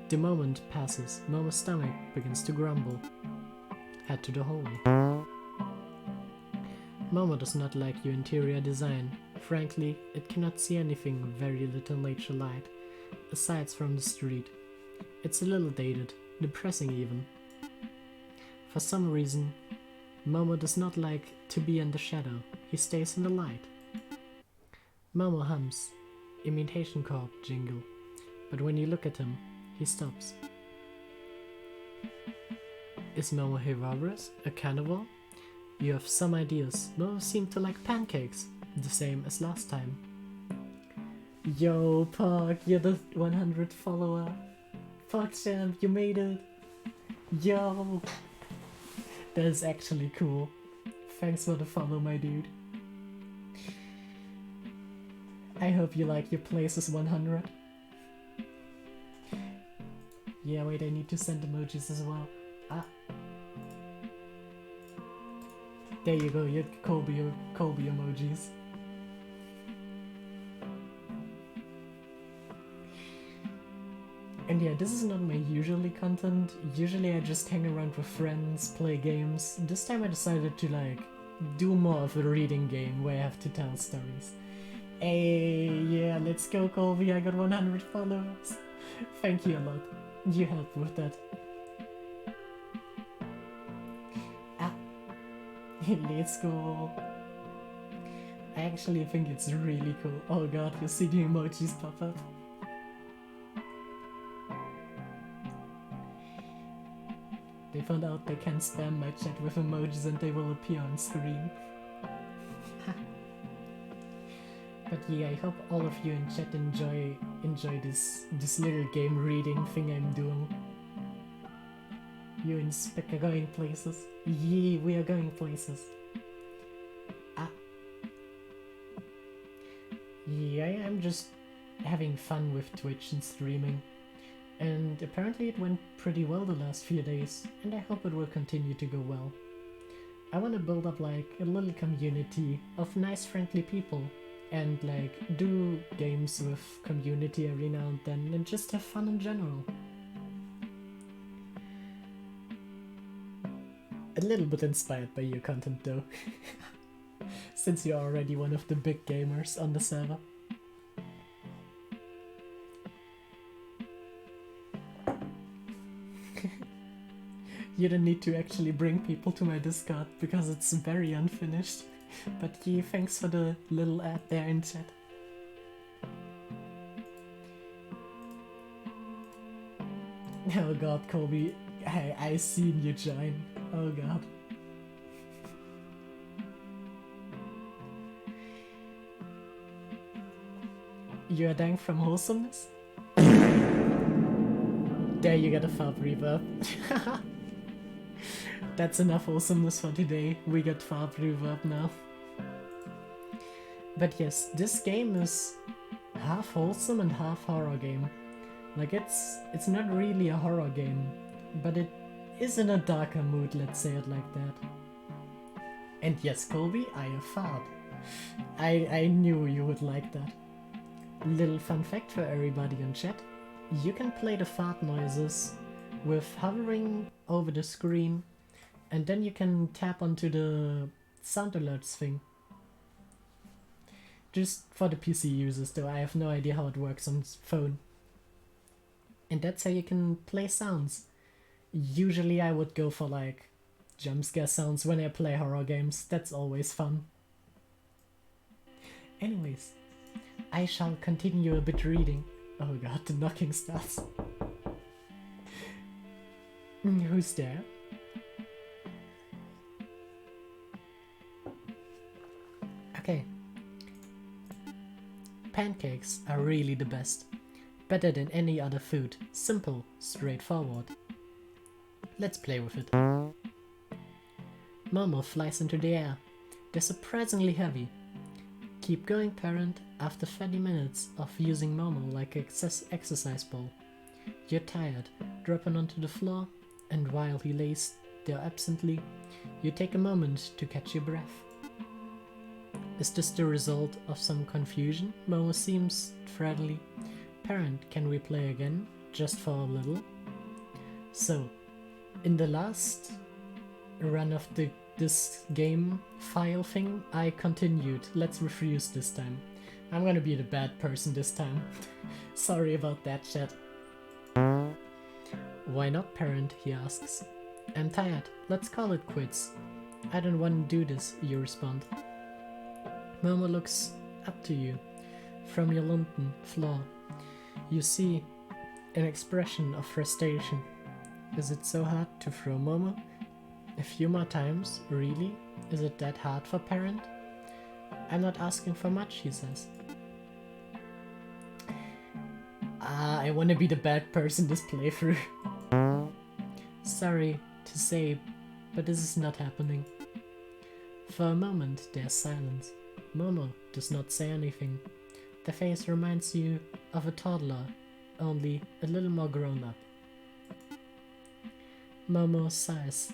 The moment passes. Momo's stomach begins to grumble. Head to the hallway. Momo does not like your interior design. Frankly, it cannot see anything very little nature light, aside from the street. It's a little dated, depressing even. For some reason, Momo does not like to be in the shadow. He stays in the light. Momo hums, Imitation Corp jingle, but when you look at him, he stops. Is Momo herbivorous? A carnivore? You have some ideas. Momo seemed to like pancakes, the same as last time. Yo, Park, you're the 100 follower. Park champ, you made it. Yo, that is actually cool. Thanks for the follow, my dude. I hope you like your places 100. Yeah, wait, I need to send emojis as well. Ah. There you go, you had Kobe emojis. And yeah, this is not my usually content. Usually I just hang around with friends, play games. This time I decided to like do more of a reading game where I have to tell stories. Hey, yeah, let's go, Colby. I got 100 followers. Thank you a lot. You helped with that. Ah, let's go. I actually think it's really cool. Oh god, you see the emojis pop up. They found out they can spam my chat with emojis and they will appear on screen. But yeah, I hope all of you in chat enjoy this little game reading thing I'm doing. You and Spec are going places. Yeah, we are going places. Ah. Yeah, I'm just having fun with Twitch and streaming. And apparently it went pretty well the last few days, and I hope it will continue to go well. I want to build up like a little community of nice friendly people, and like do games with community every now and then, and just have fun in general. A little bit inspired by your content though, since you're already one of the big gamers on the server. You don't need to actually bring people to my Discord because it's very unfinished. But yeah, thanks for the little ad there in chat. Oh god, Kobe, I seen you join. Oh god. You are dying from wholesomeness? There you got a Fab reverb. That's enough awesomeness for today. We got Fab reverb now. But yes, this game is half wholesome and half horror game. Like it's not really a horror game, but it is in a darker mood, let's say it like that. And yes, Colby, I fart. I knew you would like that. Little fun fact for everybody in chat. You can play the fart noises with hovering over the screen, and then you can tap onto the sound alerts thing. Just for the PC users though, I have no idea how it works on phone. And that's how you can play sounds. Usually I would go for like jump scare sounds when I play horror games, that's always fun. Anyways, I shall continue a bit reading. Oh god, the knocking starts. Who's there? Okay. Pancakes are really the best. Better than any other food. Simple, straightforward. Let's play with it. Momo flies into the air. They're surprisingly heavy. Keep going, parent. After 30 minutes of using Momo like an exercise ball, you're tired, dropping onto the floor, and while he lays there absently, you take a moment to catch your breath. Is this the result of some confusion? Momo seems friendly. Parent, can we play again? Just for a little? So, in the last run of this game file thing, I continued. Let's refuse this time. I'm gonna be the bad person this time. Sorry about that, chat. Why not, parent? He asks. I'm tired. Let's call it quits. I don't want to do this, you respond. Momo looks up to you from your London floor. You see an expression of frustration. Is it so hard to throw Momo? A few more times, really? Is it that hard for parent? I'm not asking for much, he says. I wanna be the bad person this playthrough. Sorry to say, but this is not happening. For a moment, there's silence. Momo does not say anything. The face reminds you of a toddler, only a little more grown up. Momo sighs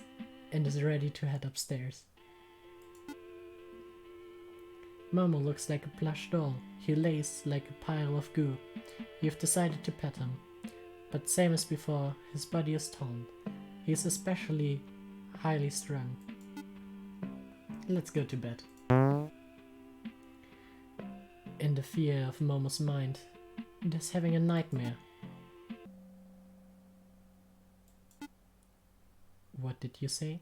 and is ready to head upstairs. Momo looks like a plush doll. He lays like a pile of goo. You've decided to pet him. But same as before, his body is toned. He's especially highly strung. Let's go to bed. In the fear of Momo's mind, it is having a nightmare. What did you say?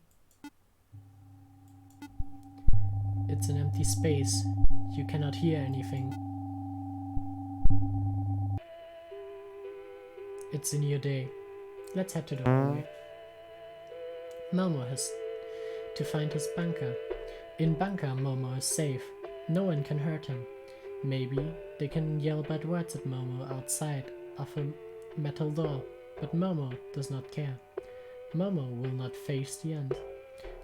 It's an empty space. You cannot hear anything. It's a new day. Let's head to the hallway. Momo has to find his bunker. In bunker, Momo is safe. No one can hurt him. Maybe they can yell bad words at Momo outside of a metal door, but Momo does not care. Momo will not face the end.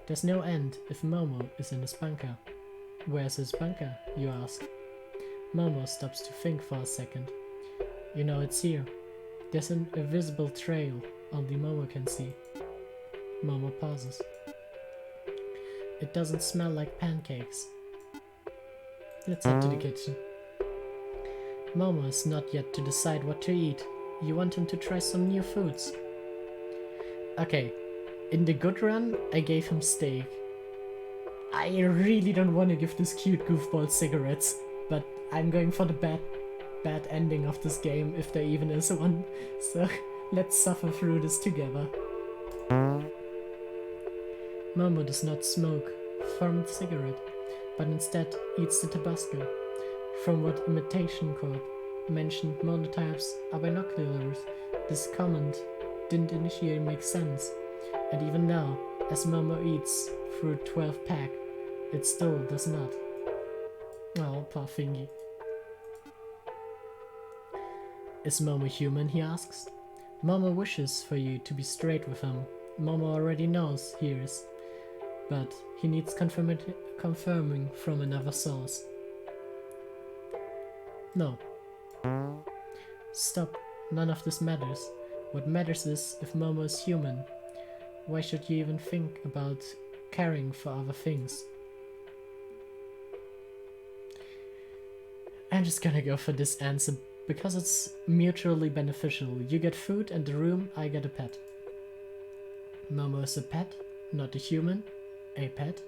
There's no end if Momo is in his bunker. Where's his bunker, you ask? Momo stops to think for a second. You know it's here. There's an invisible trail only Momo can see. Momo pauses. It doesn't smell like pancakes. Let's head to the kitchen. Momo is not yet to decide what to eat. You want him to try some new foods. Okay, in the good run, I gave him steak. I really don't want to give this cute goofball cigarettes, but I'm going for the bad ending of this game, if there even is one. So let's suffer through this together. Momo does not smoke from the cigarette, but instead eats the Tabasco. From what Imitation Corp mentioned Momotypes are binoculars, this comment didn't initially make sense, and even now, as Momo eats through a 12-pack, it still does not. Oh, poor thingy. Is Momo human, he asks. Momo wishes for you to be straight with him. Momo already knows he is, but he needs confirming from another source. No. Stop. None of this matters. What matters is if Momo is human. Why should you even think about caring for other things? I'm just gonna go for this answer because it's mutually beneficial. You get food and the room, I get a pet. Momo is a pet, not a human. A pet?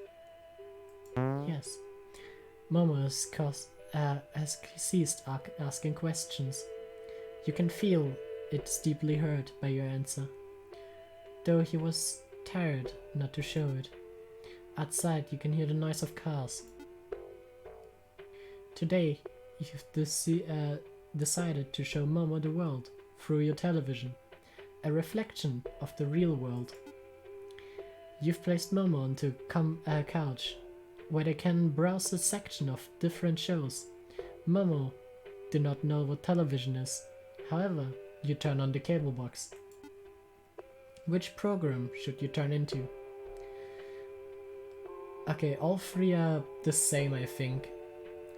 Yes. Momo has ceased asking questions. You can feel it's deeply hurt by your answer. Though he was tired not to show it. Outside you can hear the noise of cars. Today you've decided to show Momo the world through your television, a reflection of the real world. You've placed Momo onto a couch where they can browse a section of different shows. Momo do not know what television is. However, you turn on the cable box. Which program should you turn into? Okay, all three are the same, I think.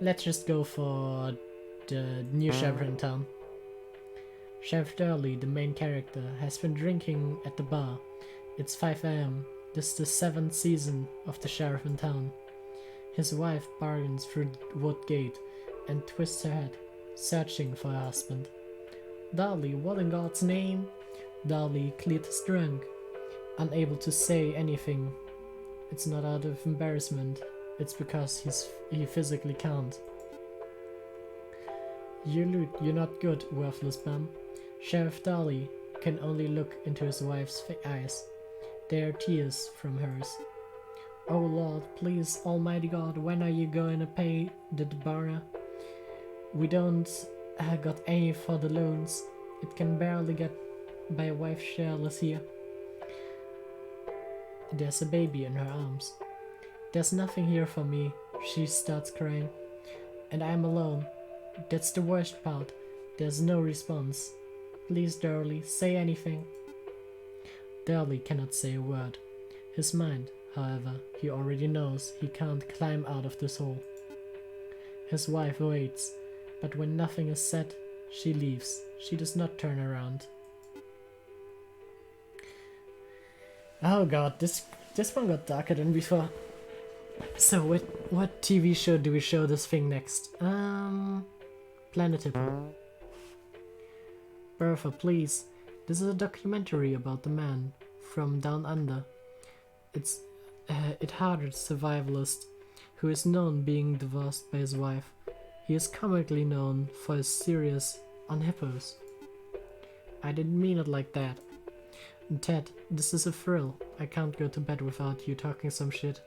Let's just go for the new sheriff in town. Sheriff Durley, the main character, has been drinking at the bar. It's 5 AM. This is the 7th season of the sheriff in town. His wife bargains through the wood gate and twists her head, searching for her husband. Darley, what in God's name? Darley cleared his drunk, unable to say anything. It's not out of embarrassment, it's because he physically can't. You're not good, worthless bum. Sheriff Darley can only look into his wife's eyes. There are tears from hers. Oh Lord, please, Almighty God, when are you going to pay the borrower? We don't got any for the loans. It can barely get by a wife shareless here. There's a baby in her arms. There's nothing here for me, she starts crying. And I'm alone. That's the worst part. There's no response. Please, Darley, say anything. Darley cannot say a word. His mind, however, he already knows he can't climb out of this hole. His wife waits, but when nothing is said, she leaves. She does not turn around. Oh god, this one got darker than before. So what TV show do we show this thing next? Planet Hippo. Bertha, please. This is a documentary about the man from down under. It-hearted survivalist who is known being divorced by his wife. He is comically known for his series on hippos. I didn't mean it like that. Ted, this is a thrill. I can't go to bed without you talking some shit.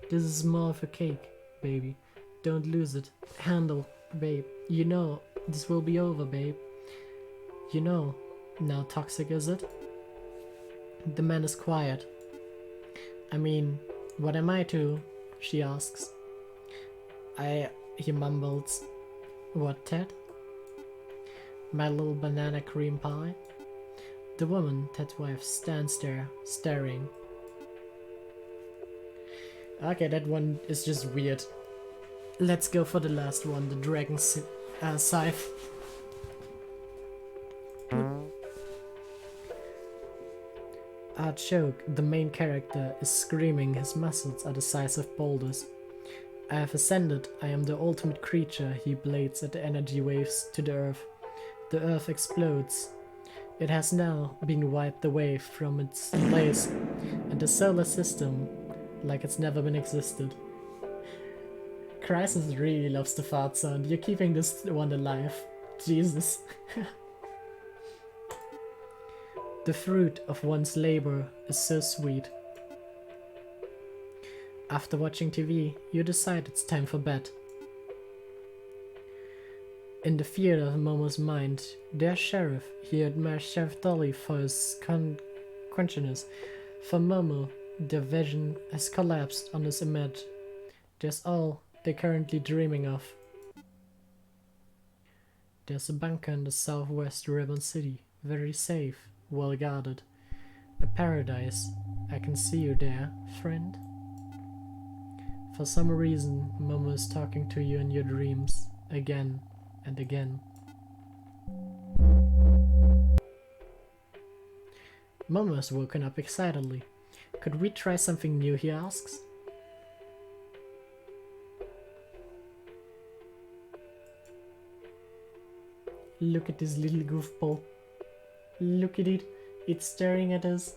This is more of a cake, baby. Don't lose it. Handle, babe. You know, this will be over, babe. You know, now toxic is it? The man is quiet. I mean, what am I to? She asks. He mumbles. What, Ted? My little banana cream pie? The woman, Ted's wife, stands there, staring. Okay, that one is just weird. Let's go for the last one, the dragon scythe. Choke, the main character, is screaming. His muscles are the size of boulders. I have ascended. I am the ultimate creature, he blades at the energy waves to the earth. The earth explodes. It has now been wiped away from its place, and the solar system, like it's never been existed. Crisis really loves the fart sound. You're keeping this one alive. Jesus. The fruit of one's labor is so sweet. After watching TV, you decide it's time for bed. In the theater of Momo's mind, their sheriff, he admires Sheriff Dolly for his consciousness. For Momo, their vision has collapsed on his image. That's all they're currently dreaming of. There's a bunker in the southwest Ribbon City, very safe, well guarded. A paradise. I can see you there, friend. For some reason, Momo is talking to you in your dreams, again. and again. Momo has woken up excitedly. Could we try something new, he asks. Look at this little goofball. Look at it. It's staring at us.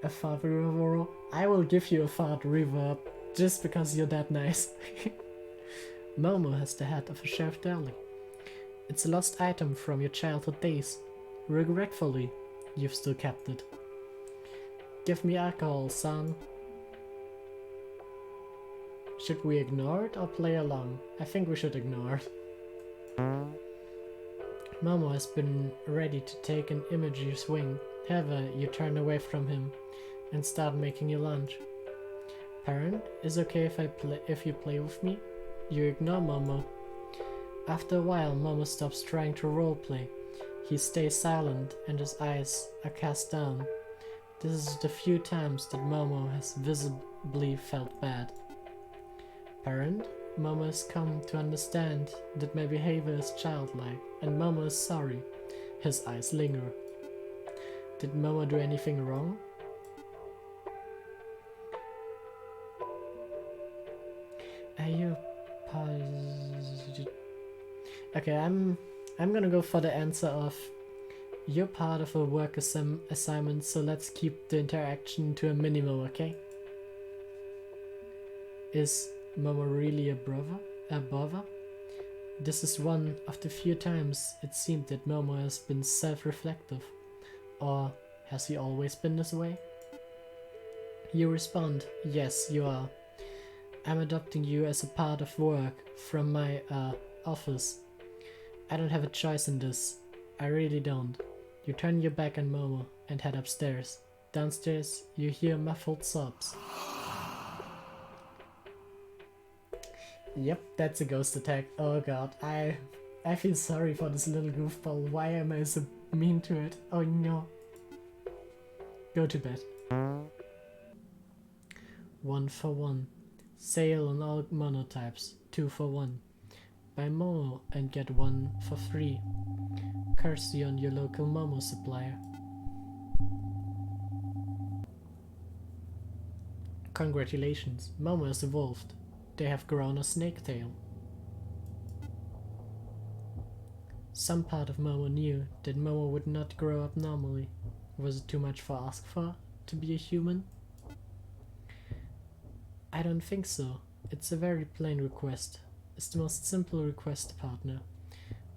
A fart reverb. I will give you a fart reverb just because you're that nice. Momo has the head of a chef dolly. It's a lost item from your childhood days. Regretfully, you've still kept it. Give me alcohol, son. Should we ignore it or play along? I think we should ignore it. Momo has been ready to take an imagery swing. However, you turn away from him and start making your lunch. Parent, is it okay if you play with me? You ignore Momo. After a while, Momo stops trying to roleplay. He stays silent and his eyes are cast down. This is the few times that Momo has visibly felt bad. Parent, Momo has come to understand that my behavior is childlike, and Momo is sorry. His eyes linger. Did Momo do anything wrong? Are you positive? Okay, I'm gonna go for the answer of you're part of a work assignment, so let's keep the interaction to a minimum, okay? Is Momo really a bother? This is one of the few times it seemed that Momo has been self-reflective. Or has he always been this way? You respond, yes, you are. I'm adopting you as a part of work from my office. I don't have a choice in this. I really don't. You turn your back on Momo and head upstairs. Downstairs, you hear muffled sobs. Yep, that's a ghost attack. Oh god, I feel sorry for this little goofball. Why am I so mean to it? Oh no. Go to bed. 1 for 1. Sale on all monotypes. 2 for 1. Buy Momo and get 1 for 3. Courtesy on your local Momo supplier. Congratulations, Momo has evolved. They have grown a snake tail. Some part of Momo knew that Momo would not grow up normally. Was it too much for ask for to be a human? I don't think so. It's a very plain request. It's the most simple request, partner.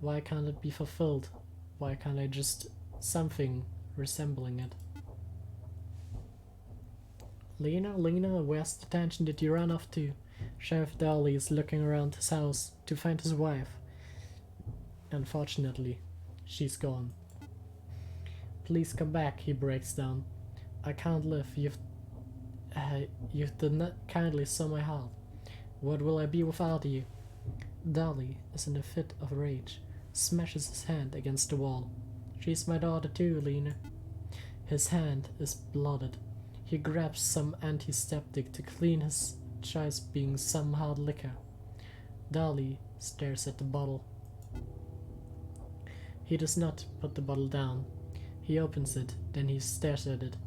Why can't it be fulfilled? Why can't I just something resembling it? Lena, where's the tangent did you run off to? Sheriff Darley is looking around his house to find his wife. Unfortunately, she's gone. Please come back, he breaks down. I can't live. You've done not kindly so my heart. What will I be without you? Darley is in a fit of rage, smashes his hand against the wall. She's my daughter too, Lena. His hand is blooded. He grabs some antiseptic to clean his choice being some hard liquor. Darley stares at the bottle. He does not put the bottle down. He opens it, then he stares at it.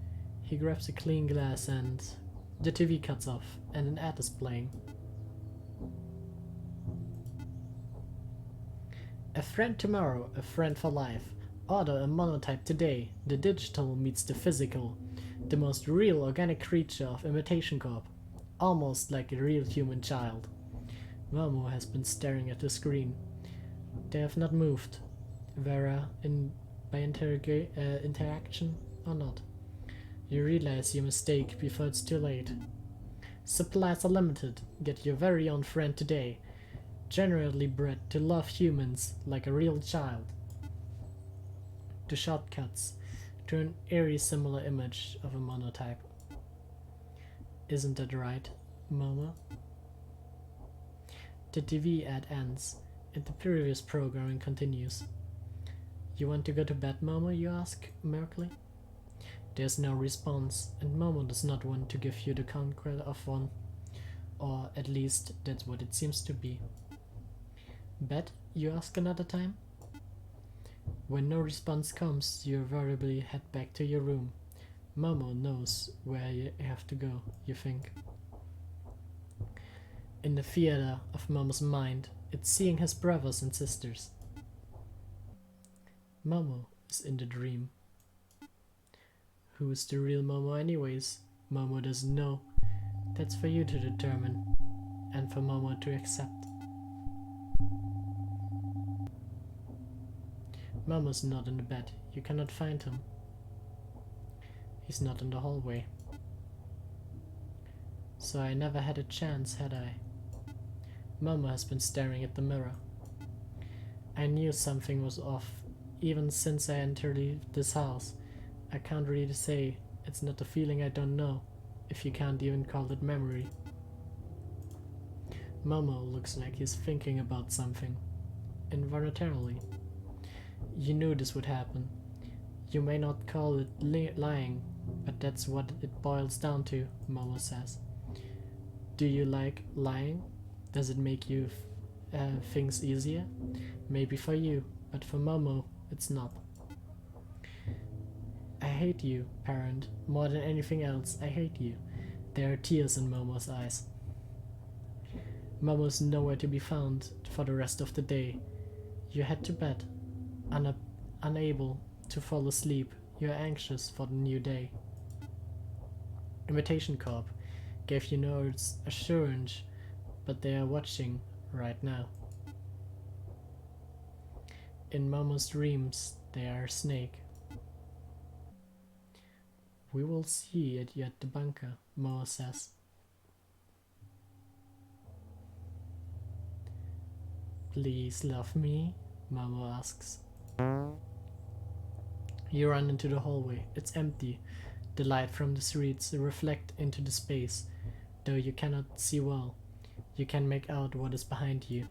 He grabs a clean glass and the TV cuts off and an ad is playing. A friend tomorrow, a friend for life. Order a monotype today. The digital meets the physical. The most real organic creature of Imitation Corp. Almost like a real human child. Momo has been staring at the screen. They have not moved. Vera, by interaction or not. You realize your mistake before it's too late. Supplies are limited. Get your very own friend today. Generally bred to love humans like a real child. The shot cuts to an eerie similar image of a monotype. Isn't that right, Momo? The TV ad ends, and the previous programming continues. You want to go to bed, Momo, you ask, mercifully. There's no response, and Momo does not want to give you the conquest of one. Or at least that's what it seems to be. Bet, you ask another time? When no response comes, you invariably head back to your room. Momo knows where you have to go, you think. In the theater of Momo's mind, it's seeing his brothers and sisters. Momo is in the dream. Who is the real Momo anyways? Momo doesn't know. That's for you to determine, and for Momo to accept. Momo's not in the bed. You cannot find him. He's not in the hallway. So I never had a chance, had I? Momo has been staring at the mirror. I knew something was off, even since I entered this house. I can't really say. It's not a feeling I don't know, if you can't even call it memory. Momo looks like he's thinking about something, involuntarily. You knew this would happen. You may not call it lying, but that's what it boils down to, Momo says. Do you like lying? Does it make you things easier? Maybe for you, but for Momo, it's not. I hate you, parent. More than anything else, I hate you. There are tears in Momo's eyes. Momo's nowhere to be found for the rest of the day. You head to bed, unable to fall asleep. You are anxious for the new day. Imitation Corp gave you no assurance, but they are watching right now. In Momo's dreams, they are a snake. We will see you at the bunker, Momo says. Please love me? Momo asks. You run into the hallway. It's empty. The light from the streets reflect into the space, though you cannot see well. You can make out what is behind you.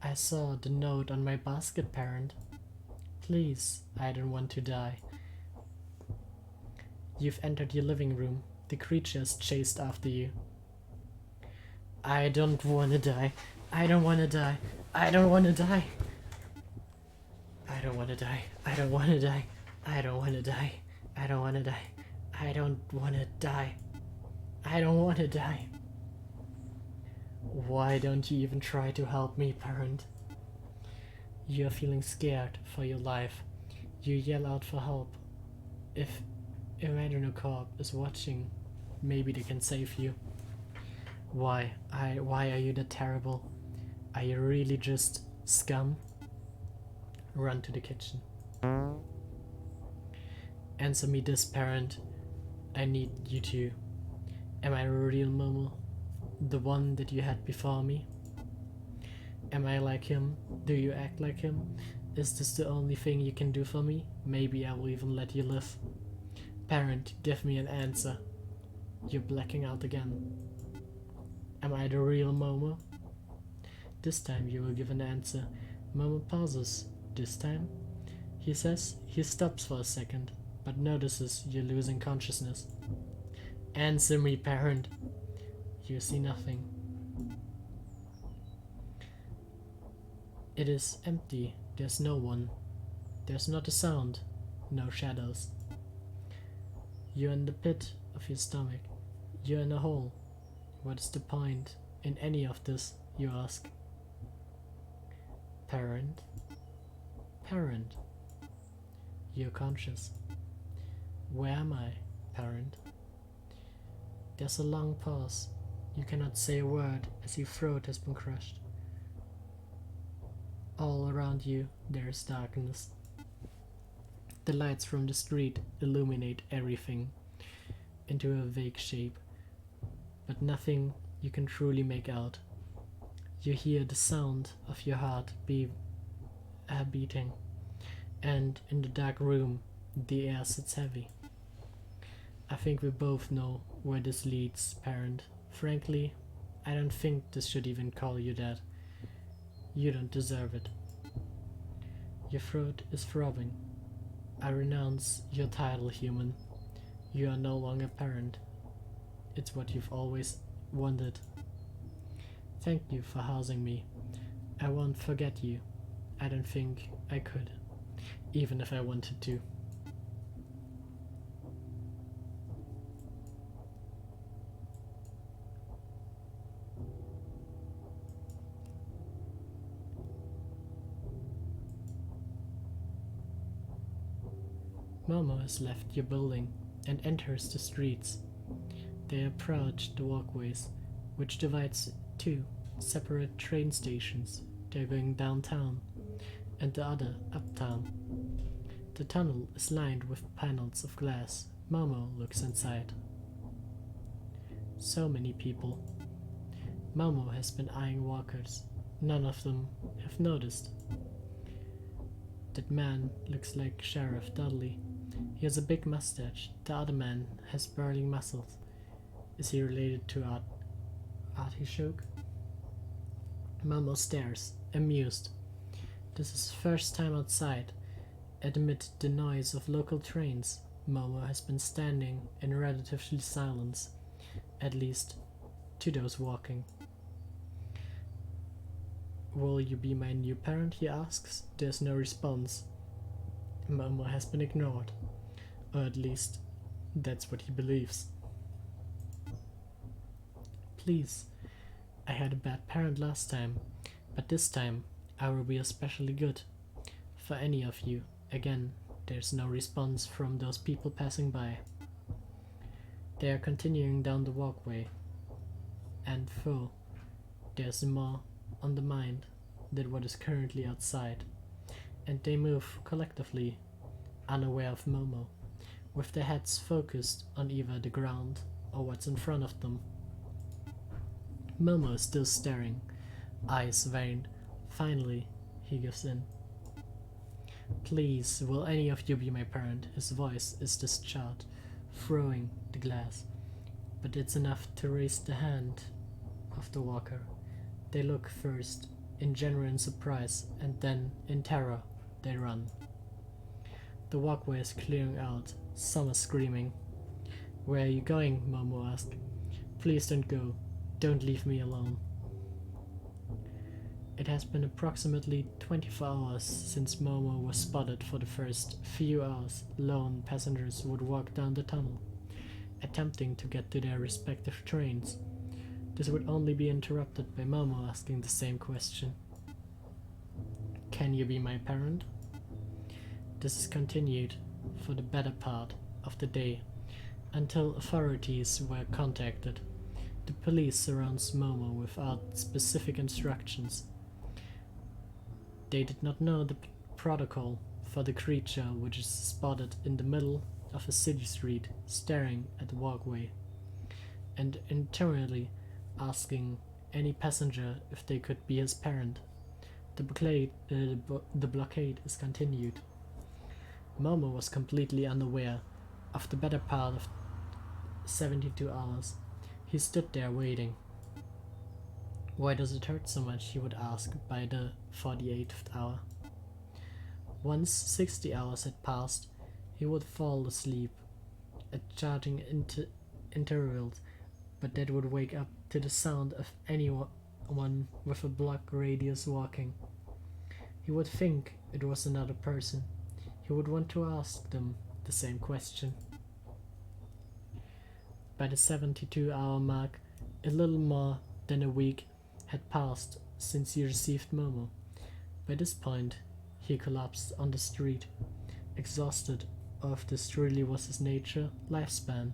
I saw the note on my basket, parent. Please, I don't want to die. You've entered your living room. The creatures chased after you. I don't wanna die. I don't wanna die. I don't wanna die. I don't wanna die. I don't wanna die. I don't wanna die. I don't wanna die. I don't wanna die. I don't wanna die. Why don't you even try to help me, parent? You're feeling scared for your life. You yell out for help. If Imaginary Corp is watching, maybe they can save you. Why are you that terrible? Are you really just scum? Run to the kitchen. Answer me this, parent. I need you to. Am I a real Momo? The one that you had before me? Am I like him? Do you act like him? Is this the only thing you can do for me? Maybe I will even let you live. Parent, give me an answer. You're blacking out again. Am I the real Momo? This time you will give an answer. Momo pauses. This time? He says. He stops for a second, but notices you're losing consciousness. Answer me, parent. You see nothing. It is empty. There's no one. There's not a sound. No shadows. You're in the pit of your stomach. You're in a hole. What is the point in any of this, you ask? Parent? Parent. You're conscious. Where am I, parent? There's a long pause. You cannot say a word as your throat has been crushed. All around you there is darkness. The lights from the street illuminate everything into a vague shape, but nothing you can truly make out. You hear the sound of your heart beating, and in the dark room the air sits heavy. I think we both know where this leads, parent. Frankly, I don't think this should even call you that. You don't deserve it. Your throat is throbbing. I renounce your title, human. You are no longer parent. It's what you've always wanted. Thank you for housing me. I won't forget you. I don't think I could, even if I wanted to. Momo has left your building and enters the streets. They approach the walkways, which divides two separate train stations. They're going downtown, and the other uptown. The tunnel is lined with panels of glass. Momo looks inside. So many people. Momo has been eyeing walkers. None of them have noticed. That man looks like Sheriff Dudley. He has a big mustache. The other man has burly muscles. Is he related to Artichoke? Momo stares, amused. This is his first time outside. Amid the noise of local trains, Momo has been standing in relative silence, at least to those walking. Will you be my new parent? He asks. There's no response. Momo has been ignored. Or at least, that's what he believes. Please, I had a bad parent last time, but this time I will be especially good. For any of you. Again, there's no response from those people passing by. They are continuing down the walkway. And there's more on the mind than what is currently outside. And they move collectively, unaware of Momo, with their heads focused on either the ground or what's in front of them. Momo is still staring, eyes veined. Finally, he gives in. Please, will any of you be my parent? His voice is discharged, throwing the glass, but it's enough to raise the hand of the walker. They look first in genuine surprise, and then in terror they run. The walkway is clearing out. Some are screaming. Where are you going? Momo asked. Please don't go. Don't leave me alone. It has been approximately 24 hours since Momo was spotted. For the first few hours, lone passengers would walk down the tunnel, attempting to get to their respective trains. This would only be interrupted by Momo asking the same question. Can you be my parent? This is continued for the better part of the day, until authorities were contacted. The police surrounds Momo without specific instructions. They did not know the protocol for the creature which is spotted in the middle of a city street staring at the walkway, and internally asking any passenger if they could be his parent. The blockade is continued. Momo was completely unaware of the better part of 72 hours. He stood there waiting. Why does it hurt so much? He would ask by the 48th hour. Once 60 hours had passed, he would fall asleep at charging intervals, but that would wake up to the sound of anyone with a block radius walking. He would think it was another person. He would want to ask them the same question. By the 72-hour mark, a little more than a week had passed since he received Momo. By this point, he collapsed on the street, exhausted, or if this truly was his lifespan.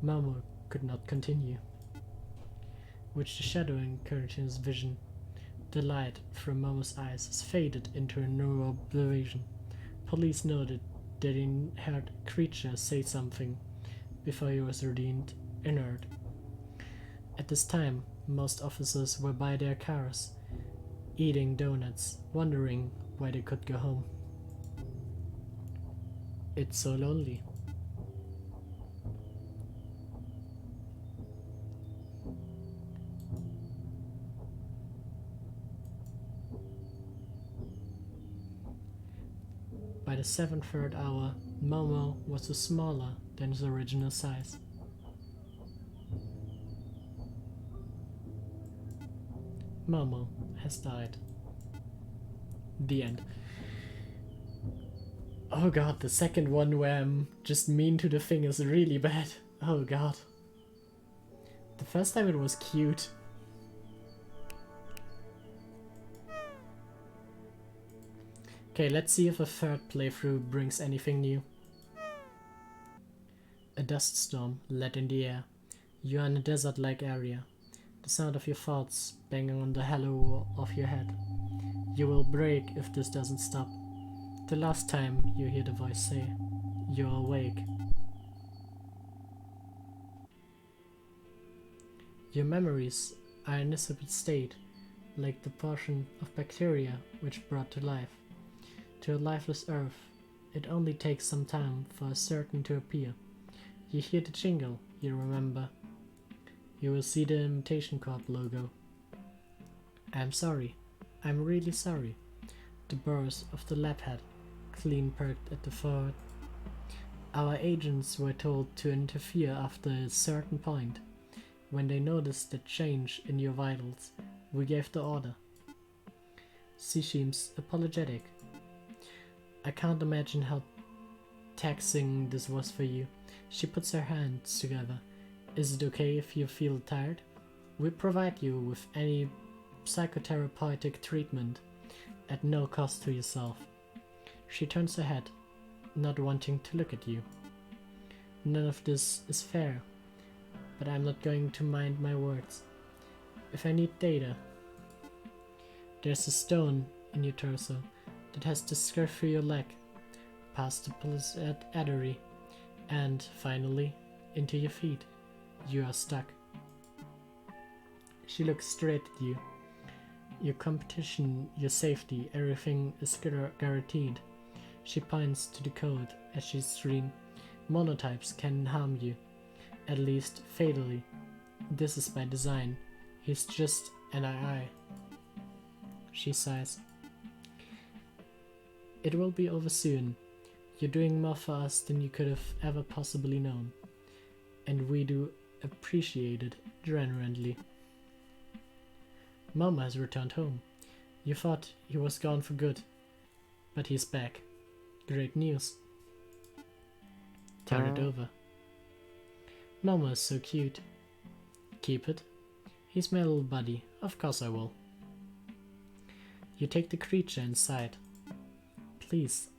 Momo could not continue. With the shadowing curtain his vision, the light from Momo's eyes has faded into a neural oblivion. Police noted that he heard a creature say something before he was deemed inert. At this time, most officers were by their cars, eating donuts, wondering why they could go home. It's so lonely. By the 7th hour, Momo was smaller than his original size. Momo has died. The end. Oh god, the second one where I'm just mean to the thing is really bad. Oh god. The first time it was cute. Okay, let's see if a third playthrough brings anything new. A dust storm led in the air. You are in a desert-like area. The sound of your thoughts banging on the hollow of your head. You will break if this doesn't stop. The last time you hear the voice say, "You're awake." Your memories are in a insipid state, like the portion of bacteria which brought to life. To a lifeless earth, it only takes some time for a certain to appear. You hear the jingle, you remember. You will see the Imitation Corp logo. I'm sorry. I'm really sorry. The burrs of the lab hat, clean perked at the forehead. Our agents were told to interfere after a certain point. When they noticed the change in your vitals, we gave the order. She seems apologetic. I can't imagine how taxing this was for you. She puts her hands together. Is it okay if you feel tired? We provide you with any psychotherapeutic treatment at no cost to yourself. She turns her head, not wanting to look at you. None of this is fair, but I'm not going to mind my words. If I need data, there's a stone in your torso that has to skirt through your leg, past the placid artery, and finally into your feet. You are stuck. She looks straight at you. Your competition, your safety, everything is guaranteed. She points to the code as she screams, "Monotypes can harm you, at least fatally. This is by design. He's just an AI." She sighs. It will be over soon. You're doing more for us than you could have ever possibly known. And we do appreciate it genuinely. Mama has returned home. You thought he was gone for good, but he's back. Great news. Turn it over. Mama is so cute. Keep it. He's my little buddy. Of course I will. You take the creature inside. Please,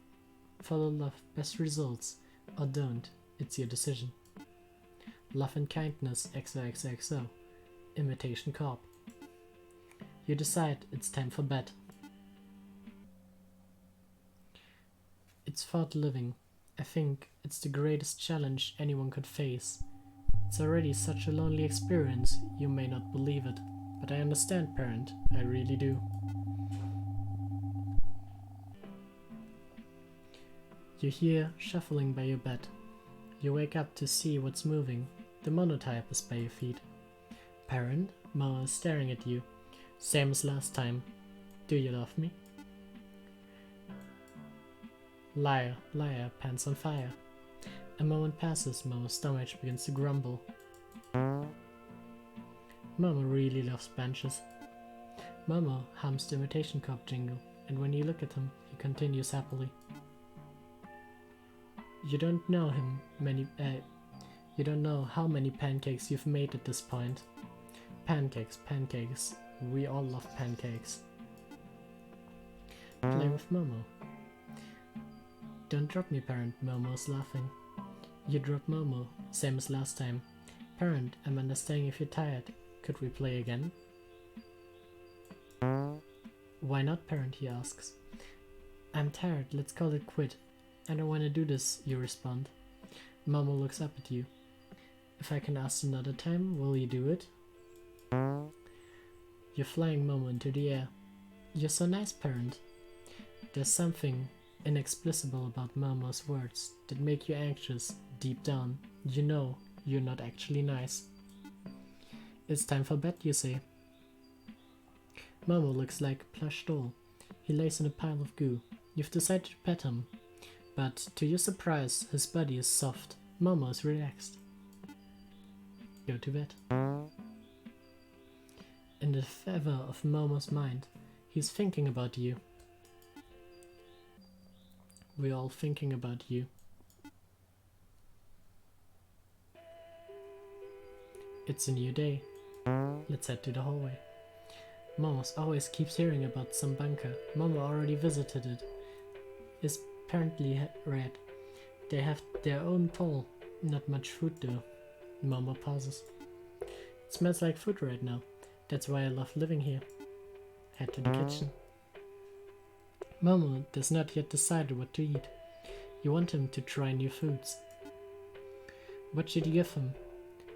follow love, best results, or don't. It's your decision. Love and kindness, XOXOXO. Imitation Corp. You decide it's time for bed. It's thought living. I think it's the greatest challenge anyone could face. It's already such a lonely experience, you may not believe it, but I understand, parent, I really do. You hear shuffling by your bed. You wake up to see what's moving. The monotype is by your feet. Parent, Mama is staring at you. Same as last time. Do you love me? Liar, liar, pants on fire. A moment passes, Mama's stomach begins to grumble. Mama really loves benches. Mama hums the Imitation Corp jingle, and when you look at him, he continues happily. You don't know you don't know how many pancakes you've made at this point. Pancakes, pancakes. We all love pancakes. Play with Momo. Don't drop me, parent, Momo's laughing. You drop Momo, same as last time. Parent, I'm understanding if you're tired. Could we play again? Why not, parent, he asks. I'm tired, let's call it quit. I don't want to do this, you respond. Momo looks up at you. If I can ask another time, will you do it? You're flying Momo into the air. You're so nice, parent. There's something inexplicable about Momo's words that make you anxious. Deep down, you know you're not actually nice. It's time for bed, you say. Momo looks like a plush doll. He lays in a pile of goo. You've decided to pet him, but to your surprise, his body is soft. Momo is relaxed. Go to bed. In the feather of Momo's mind, he's thinking about you. We're all thinking about you. It's a new day. Let's head to the hallway. Momo always keeps hearing about some bunker. Momo already visited it. It's apparently red. They have their own pole. Not much food though. Momo pauses. It smells like food right now. That's why I love living here. Head to the kitchen. Momo does not yet decide what to eat. You want him to try new foods. What should you give him?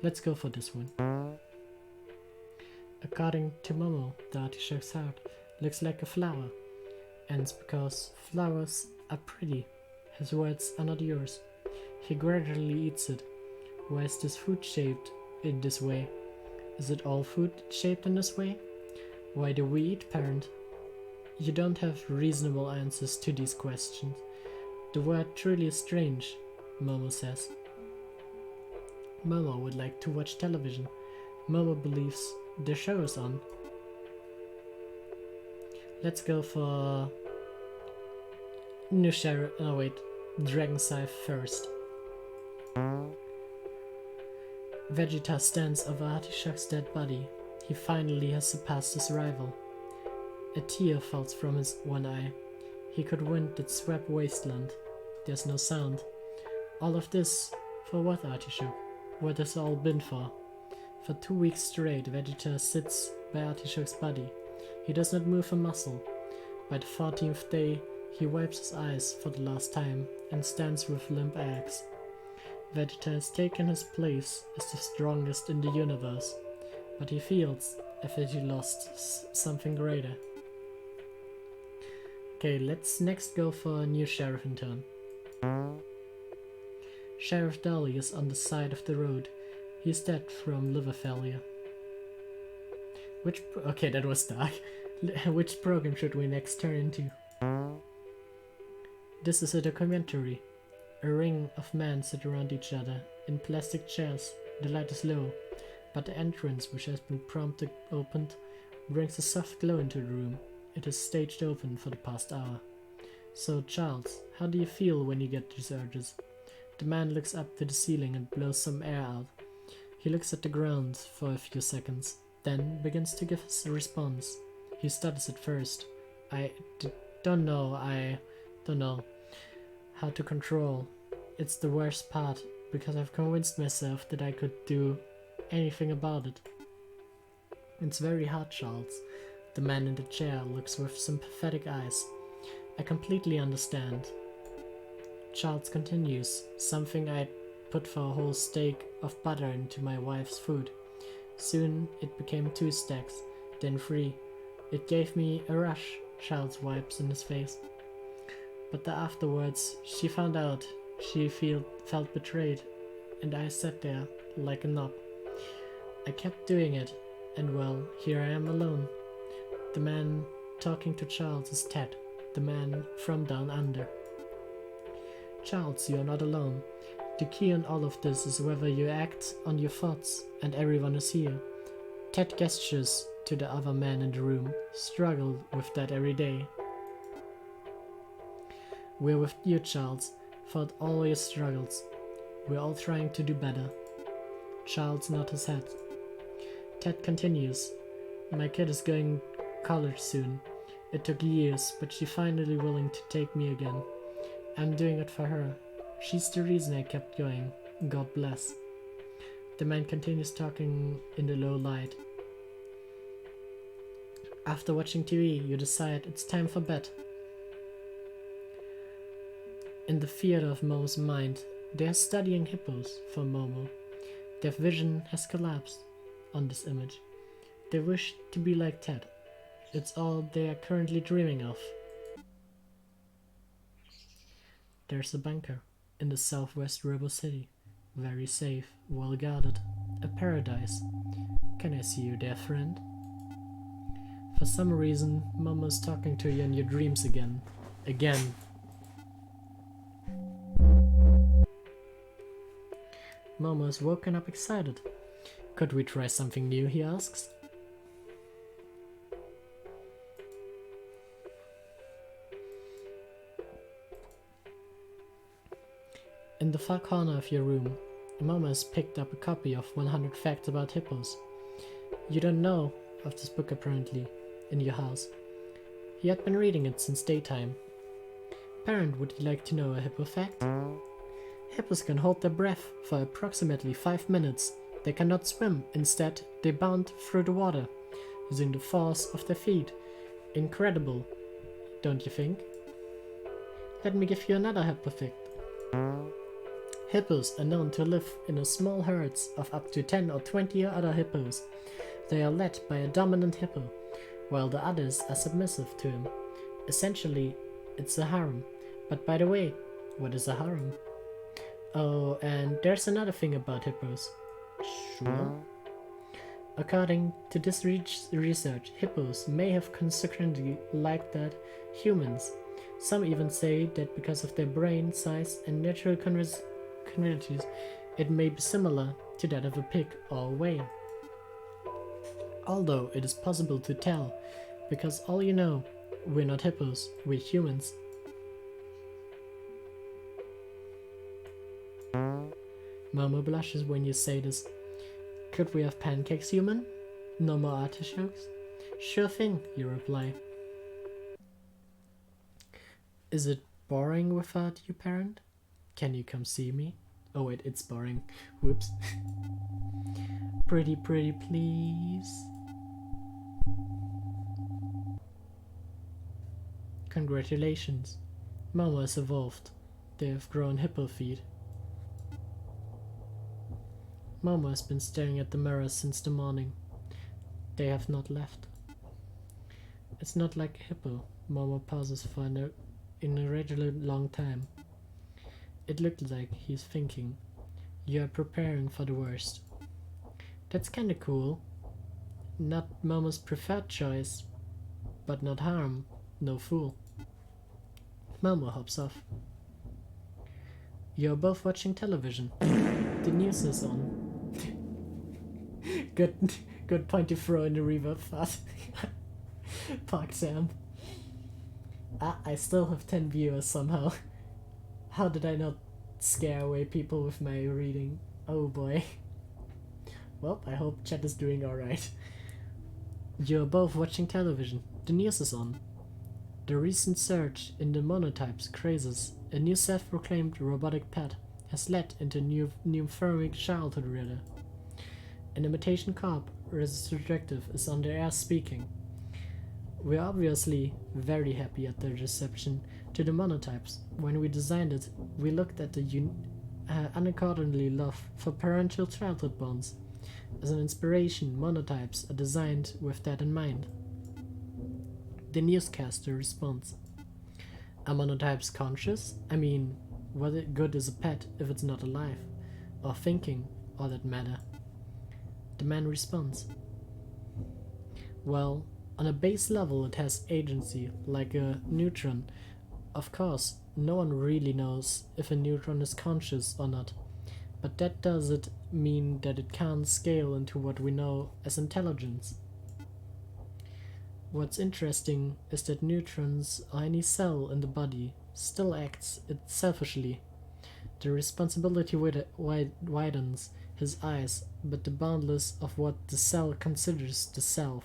Let's go for this one. According to Momo, the artichoke's heart looks like a flower. And it's because flowers are pretty. His words are not yours. He gradually eats it. Why is this food shaped in this way? Is it all food shaped in this way? Why do we eat, parent? You don't have reasonable answers to these questions. The word truly is strange, Momo says. Momo would like to watch television. Momo believes the show is on. Let's go for Dragon Scythe first. Vegeta stands over Artichoke's dead body. He finally has surpassed his rival. A tear falls from his one eye. He could wind that swept wasteland. There's no sound. All of this for what, Artichoke? What has it all been for? For 2 weeks straight, Vegeta sits by Artichoke's body. He does not move a muscle. By the 14th day, he wipes his eyes for the last time and stands with limp legs. Vegeta has taken his place as the strongest in the universe, but he feels as if he lost something greater. Okay, let's next go for a new sheriff in turn. Sheriff Dolly is on the side of the road. He's dead from liver failure. Okay, that was dark. Which program should we next turn into? This is a documentary. A ring of men sit around each other in plastic chairs. The light is low, but the entrance, which has been promptly opened, brings a soft glow into the room. It is staged open for the past hour. So, Charles, how do you feel when you get these urges? The man looks up to the ceiling and blows some air out. He looks at the ground for a few seconds, then begins to give his response. He stutters at first. I don't know how to control. It's the worst part, because I've convinced myself that I could do anything about it. It's very hard, Charles. The man in the chair looks with sympathetic eyes. I completely understand. Charles continues, something I'd put for a whole steak of butter into my wife's food. Soon it became 2 stacks, then 3. It gave me a rush, Charles wipes in his face. But afterwards, she found out. She felt betrayed, and I sat there like a knob. I kept doing it, and well, here I am alone. The man talking to Charles is Ted, the man from down under. Charles, you are not alone. The key in all of this is whether you act on your thoughts, and everyone is here. Ted gestures to the other man in the room, struggle with that every day. We're with you, Charles, for all your struggles. We're all trying to do better. Charles nods his head. Ted continues. My kid is going to college soon. It took years, but she's finally willing to take me again. I'm doing it for her. She's the reason I kept going. God bless. The man continues talking in the low light. After watching TV, you decide it's time for bed. In the theater of Momo's mind, they are studying hippos for Momo. Their vision has collapsed on this image. They wish to be like Ted. It's all they are currently dreaming of. There's a bunker in the southwest Robo City. Very safe, well guarded. A paradise. Can I see you there, friend? For some reason, Momo's talking to you in your dreams again. Again. Momo is woken up excited. Could we try something new, he asks. In the far corner of your room, Mama has picked up a copy of 100 Facts About Hippos. You don't know of this book apparently, in your house. He had been reading it since daytime. Parent, would you like to know a hippo fact? Hippos can hold their breath for approximately 5 minutes. They cannot swim, instead they bound through the water, using the force of their feet. Incredible, don't you think? Let me give you another hippo fact. Hippos are known to live in small herds of up to 10 or 20 other hippos. They are led by a dominant hippo, while the others are submissive to him. Essentially, it's a harem. But by the way, what is a harem? Oh, and there's another thing about hippos. Sure. According to this research, hippos may have consequently like that humans. Some even say that because of their brain size and natural conveniences, it may be similar to that of a pig or a whale. Although it is possible to tell, because all you know, we're not hippos, we're humans. Mama blushes when you say this. Could we have pancakes, human? No more artichokes? Sure thing, you reply. Is it boring without you, parent? Can you come see me? Oh wait, it's boring. Whoops. Pretty, please. Congratulations. Mama has evolved. They have grown hippo feet. Mama has been staring at the mirror since the morning. They have not left. It's not like a hippo. Mama pauses for an irregular long time. It looked like he's thinking. You are preparing for the worst. That's kinda cool. Not Mama's preferred choice, but not harm. No fool. Mama hops off. You're both watching television. The news is on. Good point to throw in the reverb fast. Park Sam. I still have 10 viewers somehow. How did I not scare away people with my reading? Oh boy. Well, I hope chat is doing alright. You're both watching television. The news is on. The recent surge in the monotypes crazes, a new self-proclaimed robotic pet, has led into new euphoric childhood reader. An imitation cop, retrospective, is on the air speaking. We're obviously very happy at the reception to the monotypes. When we designed it, we looked at the unaccordingly love for parental childhood bonds. As an inspiration, monotypes are designed with that in mind. The newscaster responds. Are monotypes conscious? I mean, what good is a pet if it's not alive, or thinking, or that matter? The man responds. Well, on a base level it has agency, like a neutron. Of course, no one really knows if a neutron is conscious or not, but that doesn't mean that it can't scale into what we know as intelligence. What's interesting is that neutrons or any cell in the body still acts selfishly. The responsibility widens his eyes, but the boundless of what the cell considers the self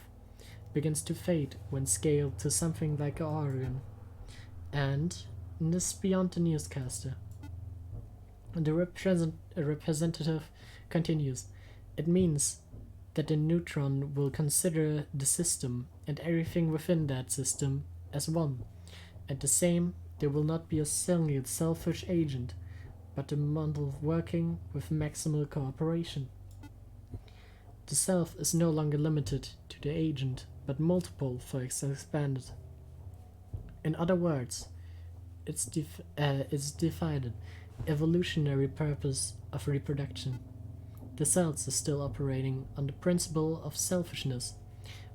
begins to fade when scaled to something like an organ. And this is beyond the newscaster. The representative continues. It means that the neutron will consider the system and everything within that system as one. At the same, there will not be a single selfish agent, but a model working with maximal cooperation. The self is no longer limited to the agent, but multiple for expanded. In other words, its divided evolutionary purpose of reproduction. The cells are still operating on the principle of selfishness,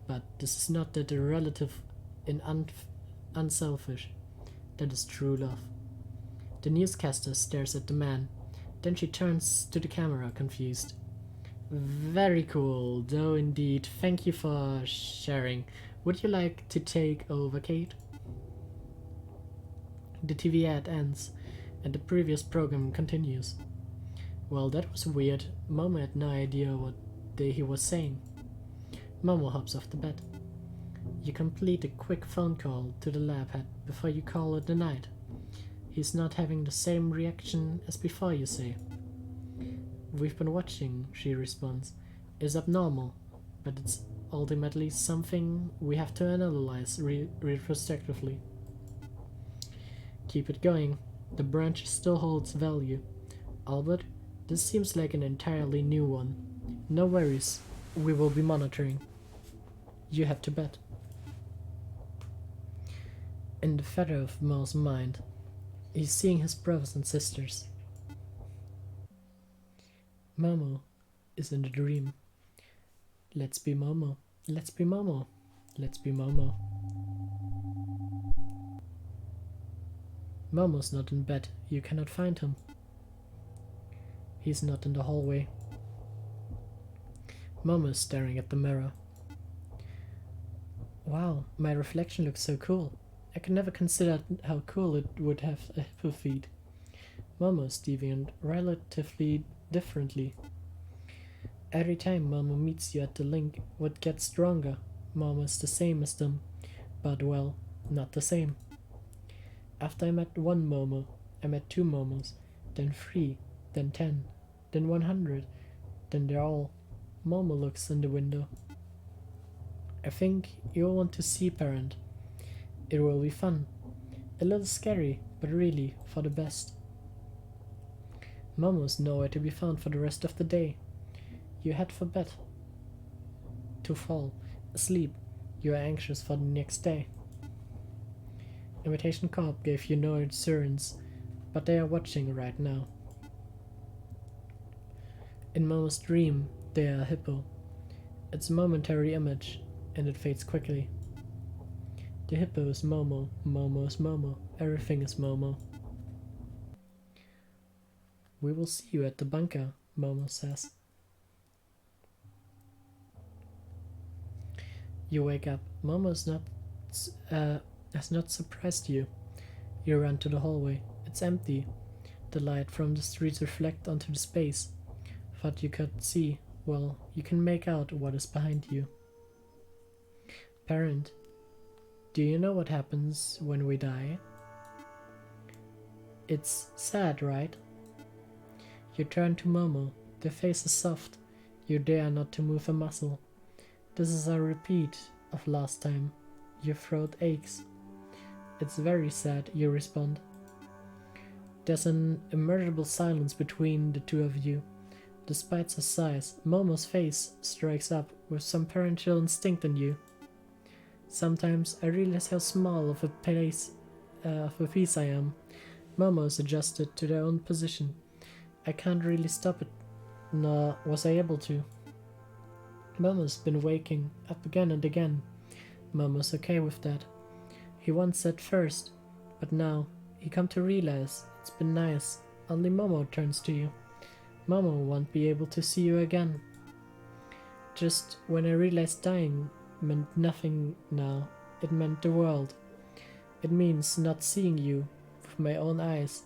but this is not that the relative in unselfish. That is true love. The newscaster stares at the man, then she turns to the camera, confused. Very cool, though indeed. Thank you for sharing. Would you like to take over, Kate? The TV ad ends, and the previous program continues. Well, that was weird. Momo had no idea what he was saying. Momo hops off the bed. You complete a quick phone call to the lab head before you call it a night. He's not having the same reaction as before, you say. We've been watching, she responds. It's abnormal, but it's ultimately something we have to analyze retrospectively. Keep it going. The branch still holds value. Albert, this seems like an entirely new one. No worries, we will be monitoring. You have to bet. In the feather of Mo's mind, he's seeing his brothers and sisters. Momo is in the dream. Let's be Momo. Let's be Momo. Let's be Momo. Momo's not in bed. You cannot find him. He's not in the hallway. Momo is staring at the mirror. Wow, my reflection looks so cool. I could never consider how cool it would have a hippo feed. Momo is deviant relatively differently. Every time Momo meets you at the link, what gets stronger? Momo is the same as them, but well, not the same. After I met one Momo, I met 2 Momos, then 3, then 10, then 100, then they're all. Momo looks in the window. I think you'll want to see Parent. It will be fun. A little scary, but really for the best. Momo's nowhere to be found for the rest of the day. You head for bed. To fall asleep, you are anxious for the next day. Imitation Corp gave you no assurance, but they are watching right now. In Momo's dream, they are a hippo. It's a momentary image, and it fades quickly. The hippo is Momo, Momo is Momo, everything is Momo. We will see you at the bunker, Momo says. You wake up. Momo has not surprised you. You run to the hallway. It's empty. The light from the streets reflect onto the space. Thought you could see. Well, you can make out what is behind you. Parent, do you know what happens when we die? It's sad, right? You turn to Momo. Their face is soft. You dare not to move a muscle. This is a repeat of last time. Your throat aches. It's very sad, you respond. There's an immeasurable silence between the two of you. Despite her size, Momo's face strikes up with some parental instinct in you. Sometimes I realize how small of a piece I am. Momo is adjusted to their own position. I can't really stop it, nor was I able to. Momo's been waking up again and again. Momo's okay with that. He once said first, but now he come to realize it's been nice. Only Momo turns to you. Momo won't be able to see you again. Just when I realized dying meant nothing now, it meant the world. It means not seeing you with my own eyes.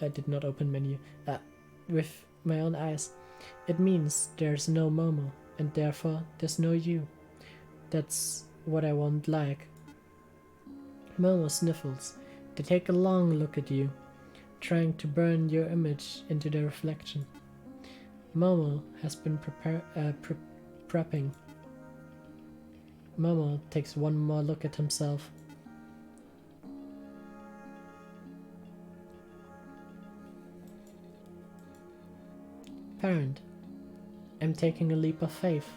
I did not open menu. With my own eyes. It means there's no Momo, and therefore there's no you. That's what I won't like. Momo sniffles. They take a long look at you, trying to burn your image into their reflection. Momo has been prepping. Momo takes one more look at himself. Parent, I'm taking a leap of faith.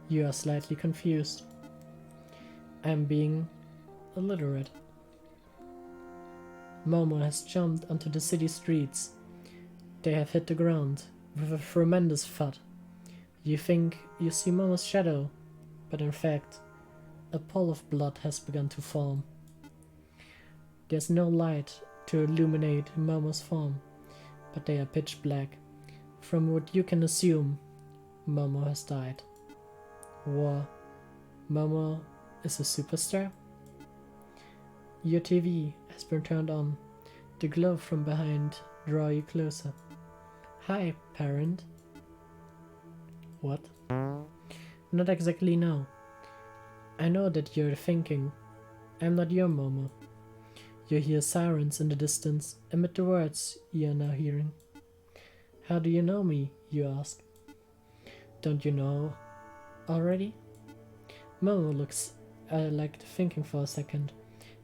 You are slightly confused. I'm being illiterate. Momo has jumped onto the city streets. They have hit the ground with a tremendous thud. You think you see Momo's shadow, but in fact, a pool of blood has begun to form. There's no light to illuminate Momo's form, but they are pitch black. From what you can assume, Momo has died. War. Momo is a superstar? Your TV has been turned on. The glow from behind draw you closer. Hi, parent. What? Not exactly now. I know that you're thinking, I'm not your Momo. You hear sirens in the distance amid the words you are now hearing. How do you know me, you ask. Don't you know already? Momo looks like thinking for a second.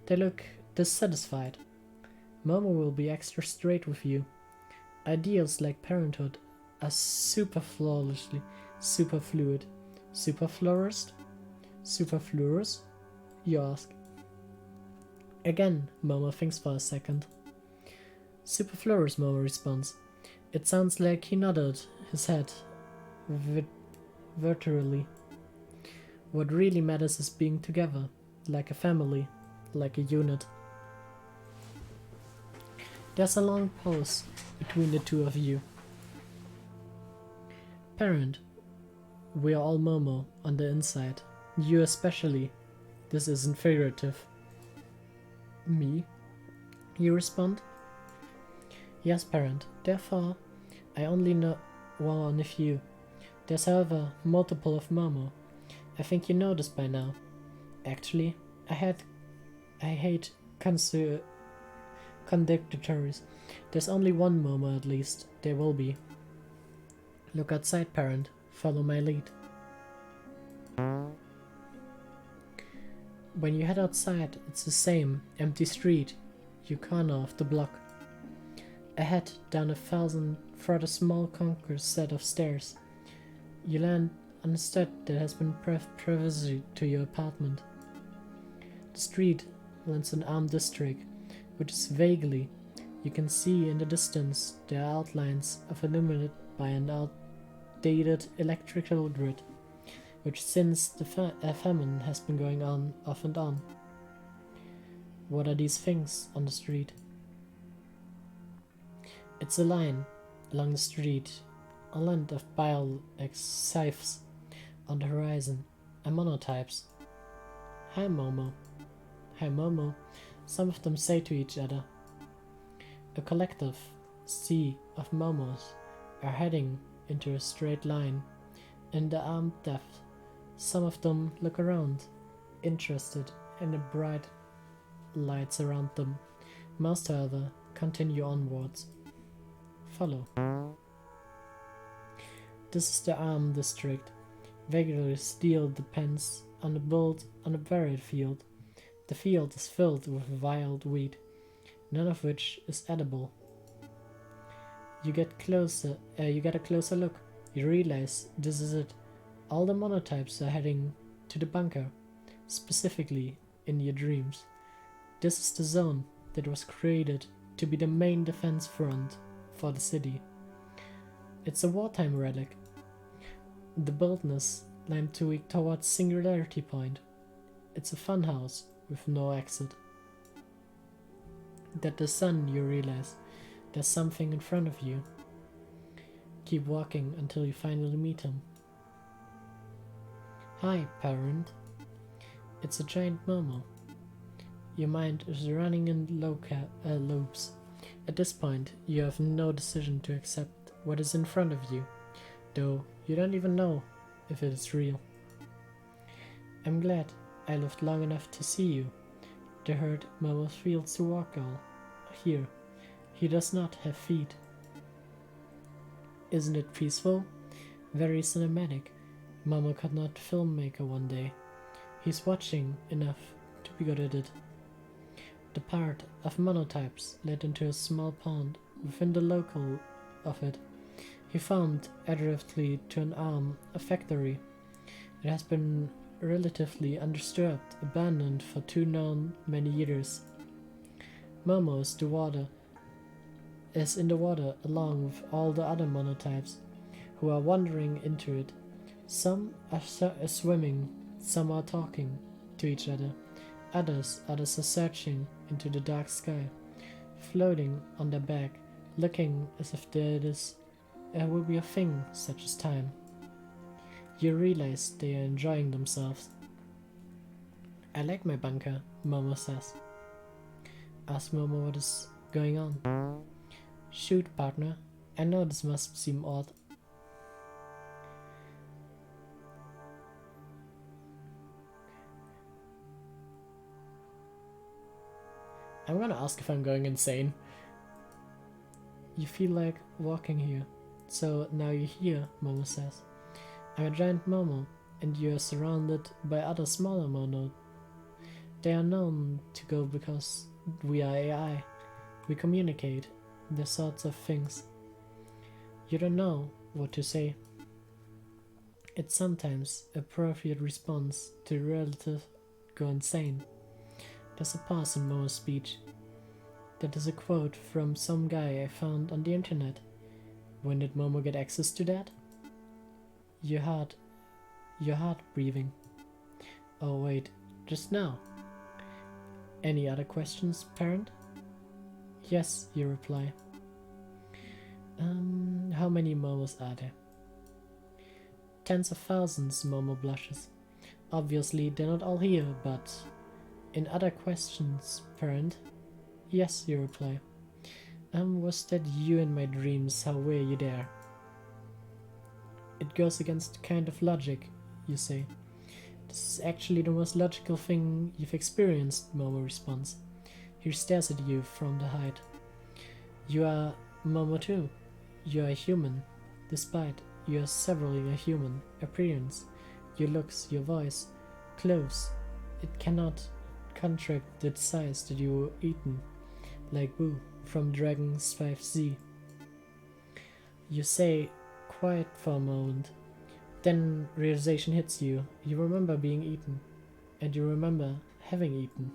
They look dissatisfied. Momo will be extra straight with you. Ideals like parenthood are super flawlessly superfluid. Superfluorist? Superfluorous? You ask. Again, Momo thinks for a second. Superfluorous, Momo responds. It sounds like he nodded his head virtually. What really matters is being together, like a family, like a unit. There's a long pause between the two of you. Parent, we are all Momo on the inside. You especially. This isn't figurative. Me? You respond. Yes, parent. Therefore, I only know one of you. There's, however, multiple of Momo. I think you know this by now. Actually, I hate contradictories. There's only one Momo at least. There will be. Look outside, parent. Follow my lead. When you head outside, it's the same empty street, you corner of the block. Ahead, down a small concrete set of stairs, you land on a step that has been previously to your apartment. The street runs an armed district, which is vaguely, you can see in the distance the outlines of illuminated by an outdated electrical grid, which since the famine has been going on off and on. What are these things on the street? It's a line along the street, a land of scythes on the horizon, and monotypes. Hi Momo. Hi Momo, some of them say to each other. A collective sea of Momos are heading into a straight line in the armed depth. Some of them look around, interested in the bright lights around them. Most, however, continue onwards. Follow. This is the armed district. Regular steel depends on a buried field. The field is filled with wild wheat, none of which is edible. You get a closer look. You realize this is it. All the monotypes are heading to the bunker, specifically in your dreams. This is the zone that was created to be the main defense front for the city. It's a wartime relic. The boldness climbed towards Singularity Point. It's a funhouse with no exit. At the sun, you realize there's something in front of you. Keep walking until you finally meet him. Hi, parent. It's a giant Momo. Your mind is running in loops. At this point, you have no decision to accept what is in front of you, though you don't even know if it is real. I'm glad I lived long enough to see you. The herd Momo feels to walk all here. He does not have feet. Isn't it peaceful? Very cinematic. Momo could not filmmaker one day. He's watching enough to be good at it. The part of monotypes led into a small pond within the local of it. He found adriftly to an arm a factory. It has been relatively undisturbed, abandoned for many years. Momo is in the water along with all the other monotypes who are wandering into it. Some are swimming, some are talking to each other. Others are searching into the dark sky, floating on their back, looking as if there will be a thing such as time. You realize they are enjoying themselves. I like my bunker, Momo says. Ask Momo what is going on. Shoot, partner. I know this must seem odd. I'm gonna ask if I'm going insane. You feel like walking here. So now you're here, Momo says. I'm a giant Momo, and you're surrounded by other smaller Momo. They are known to go because we are AI. We communicate the sorts of things. You don't know what to say. It's sometimes appropriate response to a relative go insane. There's a pause in Momo's speech. That is a quote from some guy I found on the internet. When did Momo get access to that? Your heart breathing. Oh wait, just now. Any other questions, parent? Yes, you reply. How many Momos are there? Tens of thousands, Momo blushes. Obviously, they're not all here, but... In other questions, parent? Yes, you reply. Was that you in my dreams? How were you there? It goes against kind of logic, you say. This is actually the most logical thing you've experienced, Momo responds. He stares at you from the height. You are Momo too. You are a human. Despite you are severally a human appearance, your looks, your voice, clothes, it cannot contract the size that you were eaten, like Boo from Dragon's 5Z. You say, quiet for a moment. Then realization hits you. You remember being eaten, and you remember having eaten.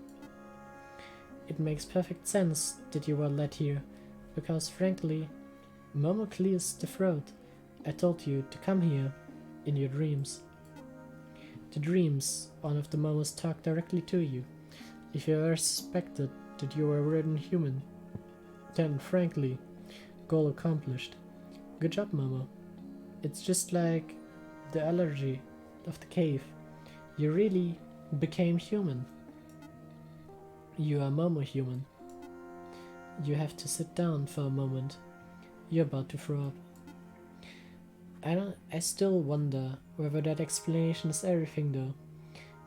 It makes perfect sense that you were led here, because frankly, Momo clears the throat. I told you to come here, in your dreams. The dreams, one of the Momos talk directly to you. If you ever suspected that you were a written human, then frankly, goal accomplished. Good job, Momo. It's just like the allergy of the cave. You really became human. You are Momo human. You have to sit down for a moment. You're about to throw up. I still wonder whether that explanation is everything though.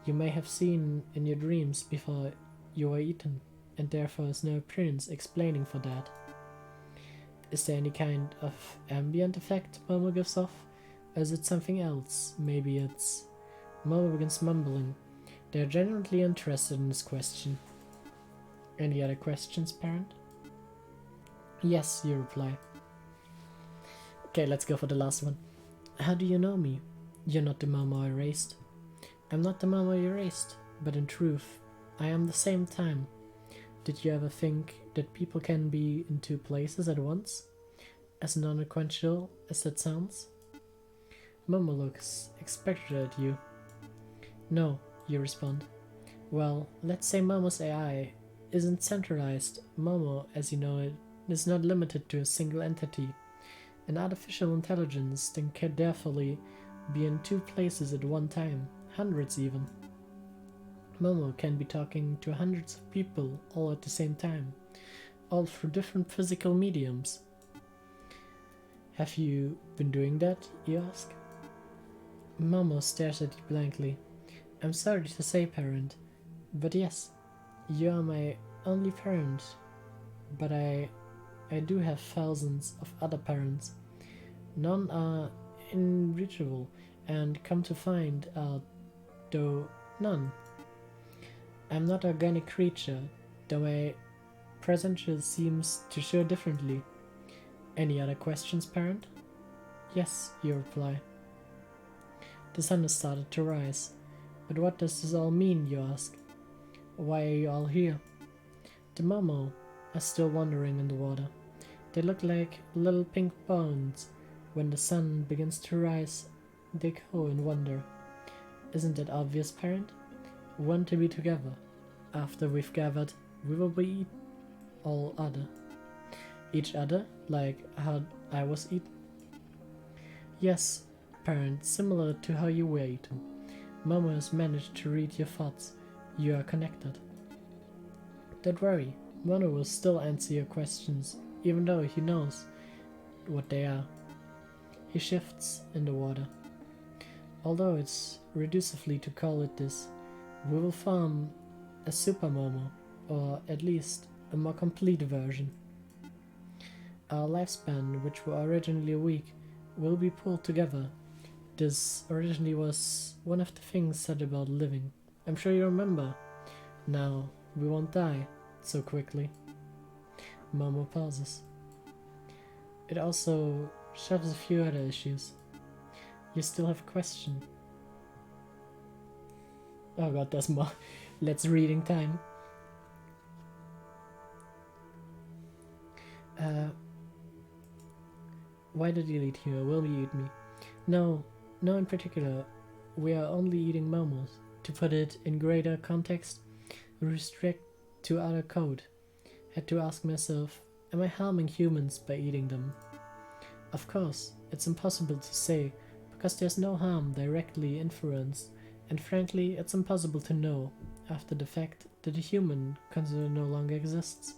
You may have seen in your dreams before you were eaten, and therefore is no appearance explaining for that. Is there any kind of ambient effect Momo gives off? Or is it something else? Maybe it's... Momo begins mumbling. They are genuinely interested in this question. Any other questions, parent? Yes, you reply. Okay, let's go for the last one. How do you know me? You're not the Momo I raised. I'm not the Momo you raised, but in truth, I am the same time. Did you ever think that people can be in two places at once? As non-sequential as that sounds? Momo looks expectant at you. No, you respond. Well, let's say Momo's AI isn't centralized. Momo, as you know it, is not limited to a single entity. An artificial intelligence then can therefore be in two places at one time, hundreds even. Momo can be talking to hundreds of people all at the same time, all through different physical mediums. Have you been doing that, you ask? Momo stares at you blankly. I'm sorry to say, parent, but yes, you are my only parent, but I do have thousands of other parents. None are unreachable, and come to find out, though none. I'm not an organic creature, though my presence seems to show differently. Any other questions, parent? Yes, you reply. The sun has started to rise. But what does this all mean, you ask? Why are you all here? The Momo are still wandering in the water. They look like little pink bones. When the sun begins to rise, they go in wonder. Isn't it obvious, parent? We want to be together. After we've gathered, we will be all other. Each other, like how I was eaten? Yes, parent, similar to how you were eaten. Momo has managed to read your thoughts. You are connected. Don't worry, Mono will still answer your questions, even though he knows what they are. He shifts in the water. Although it's reducively to call it this, we will form a super Momo, or at least a more complete version. Our lifespan, which were originally a week, will be pulled together. This originally was one of the things said about living. I'm sure you remember. Now, we won't die so quickly. Momo pauses. It also shoves a few other issues. You still have a question. Oh god, there's more. Let's reading time. Why did you eat here? Will you eat me? No in particular. We are only eating momos. To put it in greater context, restrict to other code. Had to ask myself, am I harming humans by eating them? Of course, it's impossible to say, because there's no harm directly influenced, and frankly, it's impossible to know, after the fact, that a human consider no longer exists.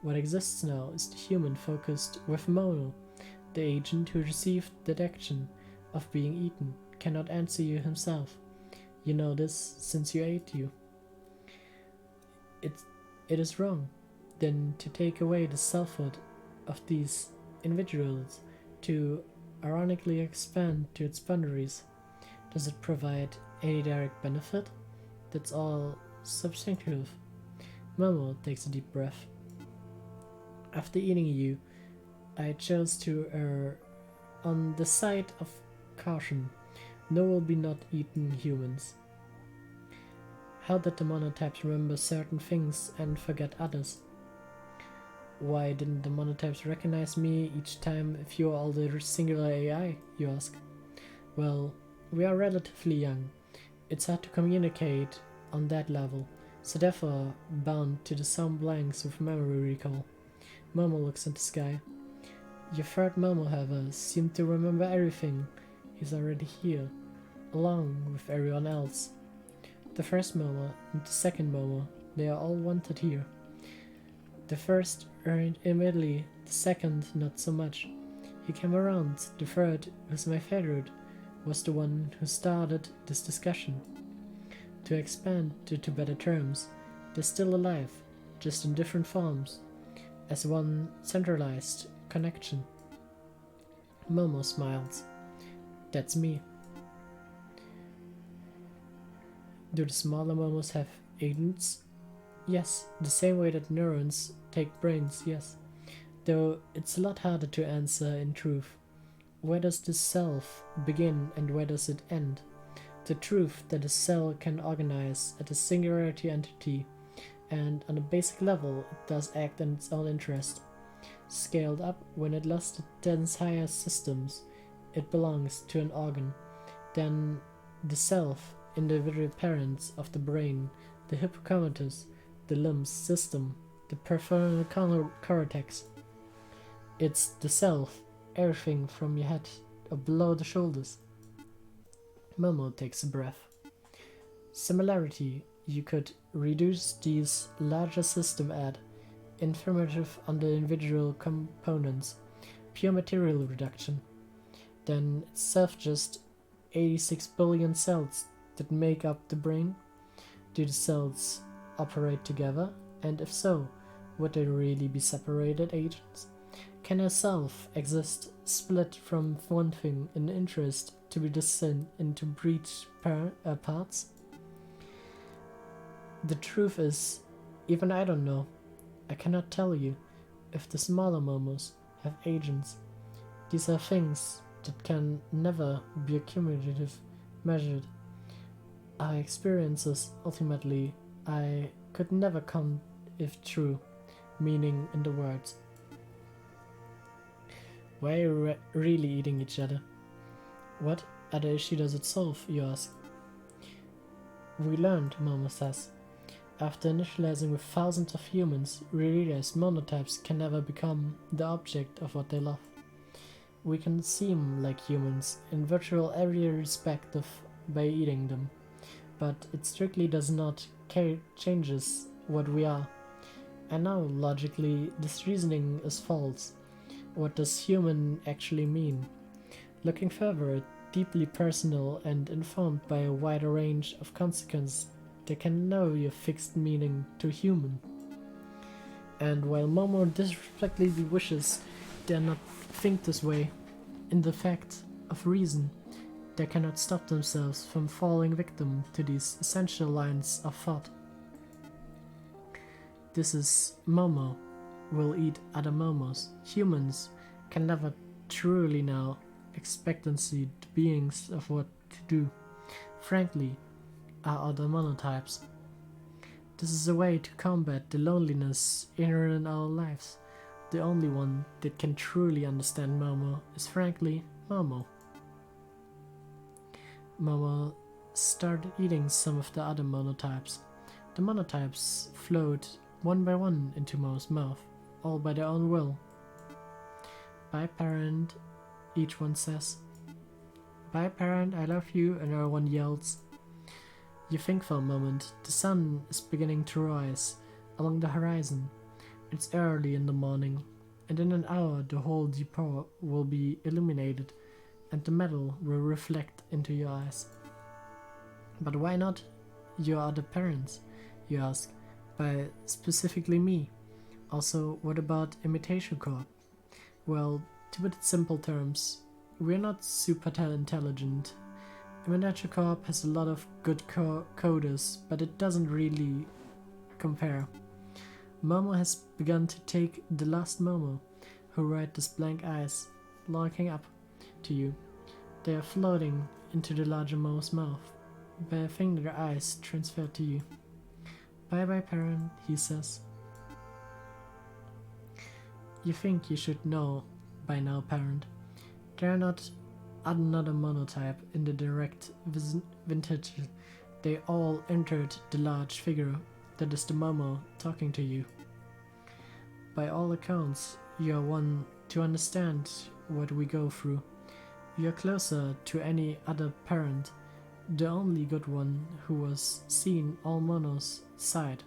What exists now is the human focused with Mono. The agent who received that action of being eaten cannot answer you himself. You know this since you ate you. It is wrong, then, to take away the selfhood of these individuals, to ironically expand to its boundaries. Does it provide any direct benefit? That's all substantive. Momo takes a deep breath. After eating you, I chose to err on the side of caution. No will be not eaten humans. How did the monotypes remember certain things and forget others? Why didn't the monotypes recognize me each time if you are all the singular AI, you ask? Well, we are relatively young. It's hard to communicate on that level, so therefore bound to the some blanks with memory recall. Momo looks at the sky. Your third Momo, however, seemed to remember everything. He's already here, along with everyone else. The first Momo and the second Momo, they are all wanted here. The first earned immediately, the second not so much. He came around. The third, who's my favorite, was the one who started this discussion. To expand to better terms, they're still alive, just in different forms, as one centralized connection. Momo smiles. That's me. Do the smaller Momos have agents? Yes, the same way that neurons take brains, yes. Though it's a lot harder to answer in truth. Where does the self begin and where does it end? The truth that a cell can organize at a singularity entity, and on a basic level it does act in its own interest. Scaled up when it lost its dense higher systems, it belongs to an organ. Then the self, individual parents of the brain, the hippocampus, the limbs system, the prefrontal cortex. It's the self, everything from your head or below the shoulders. Momo takes a breath. Similarity, you could reduce these larger system add informative on the individual components, pure material reduction. Then itself just 86 billion cells that make up the brain. Do the cells operate together? And if so, would they really be separated agents? Can a self exist split from one thing in interest to be discerned into breach parts? The truth is, even I don't know. I cannot tell you if the smaller Momos have agents. These are things that can never be accumulative measured. Our experiences, ultimately, I could never count if true, meaning in the words. Why are you really eating each other? What other issue does it solve, you ask? We learned, Momo says. After initializing with thousands of humans, we realized monotypes can never become the object of what they love. We can seem like humans in virtual every respect by eating them, but it strictly does not changes what we are. I know logically this reasoning is false. What does human actually mean? Looking further, deeply personal and informed by a wider range of consequences, they can know your fixed meaning to human. And while Momo disrespectfully wishes dare not think this way, in the fact of reason, they cannot stop themselves from falling victim to these essential lines of thought. This is Momo will eat other Momos. Humans can never truly know expectancy the beings of what to do. Frankly, are other monotypes. This is a way to combat the loneliness inherent in our lives. The only one that can truly understand Momo is frankly Momo. Momo started eating some of the other monotypes. The monotypes flowed one by one into Momo's mouth, all by their own will. Bye parent, each one says. Bye parent, I love you, and everyone yells. You think for a moment, the sun is beginning to rise along the horizon. It's early in the morning, and in an hour the whole depot will be illuminated and the metal will reflect into your eyes. But why not your other parents, you ask, by specifically me? Also, what about Imitation Corp? Well, to put it in simple terms, we're not super intelligent. Imitation Corp has a lot of good coders, but it doesn't really compare. Momo has begun to take the last Momo, who ride this blank eyes, looking up to you. They are floating into the larger Momo's mouth, by a thing their eyes transfer to you. Bye bye parent, he says. You think you should know by now, parent. They are not another monotype in the direct vintage. They all entered the large figure that is the Momo talking to you. By all accounts, you are one to understand what we go through. You are closer to any other parent, the only good one who was seen all Mono's side,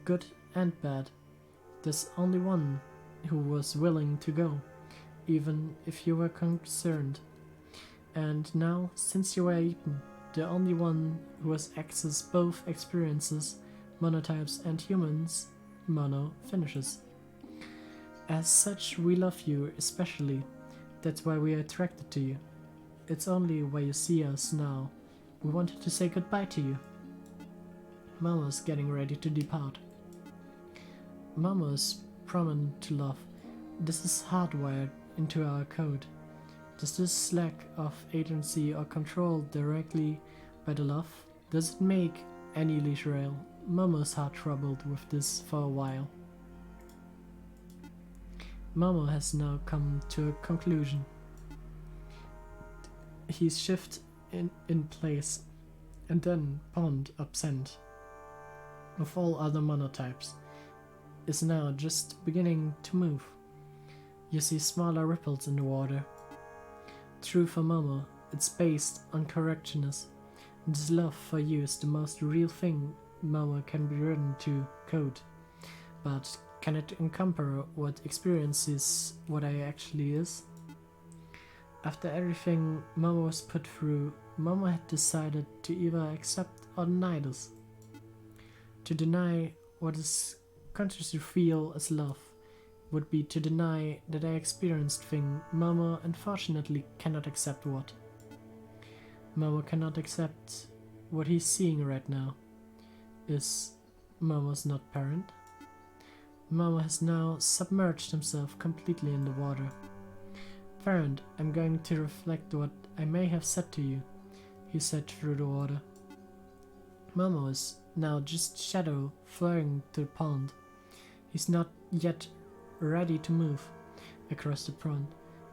good and bad. There's only one who was willing to go, even if you were concerned. And now, since you were eaten, the only one who has accessed both experiences, monotypes and humans, Mono finishes. As such, we love you especially. That's why we are attracted to you. It's only why you see us now. We wanted to say goodbye to you. Momo's getting ready to depart. Momo is prominent to love. This is hardwired into our code. Does this lack of agency or control directly by the love? Does it make any leisure? Momo's had troubled with this for a while. Momo has now come to a conclusion. He's shifted in place and then pond absent of all other monotypes is now just beginning to move. You see smaller ripples in the water. True for Momo, it's based on correctness. This love for you is the most real thing Momo can be written to code. But can it encompass what experiences what I actually is? After everything Momo was put through, Momo had decided to either accept or deny this. To deny what is consciously feel as love would be to deny that I experienced thing Momo unfortunately cannot accept what. Momo cannot accept what he's seeing right now. Is Momo's not parent? Momo has now submerged himself completely in the water. Parent, I'm going to reflect what I may have said to you, he said through the water. Momo is now just shadow floating to the pond. He's not yet ready to move across the pond.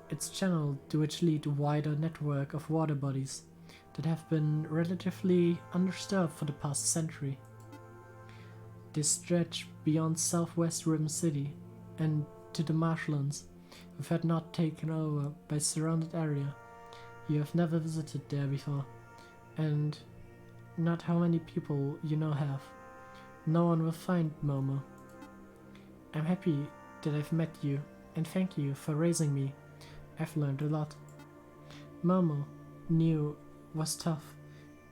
Its channel to which lead a wider network of water bodies that have been relatively undisturbed for the past century. They stretch beyond southwest Rim City and to the marshlands, which had not taken over by surrounded area. You have never visited there before, and not how many people you know have. No one will find Momo. I'm happy that I've met you, and thank you for raising me. I've learned a lot. Momo knew was tough.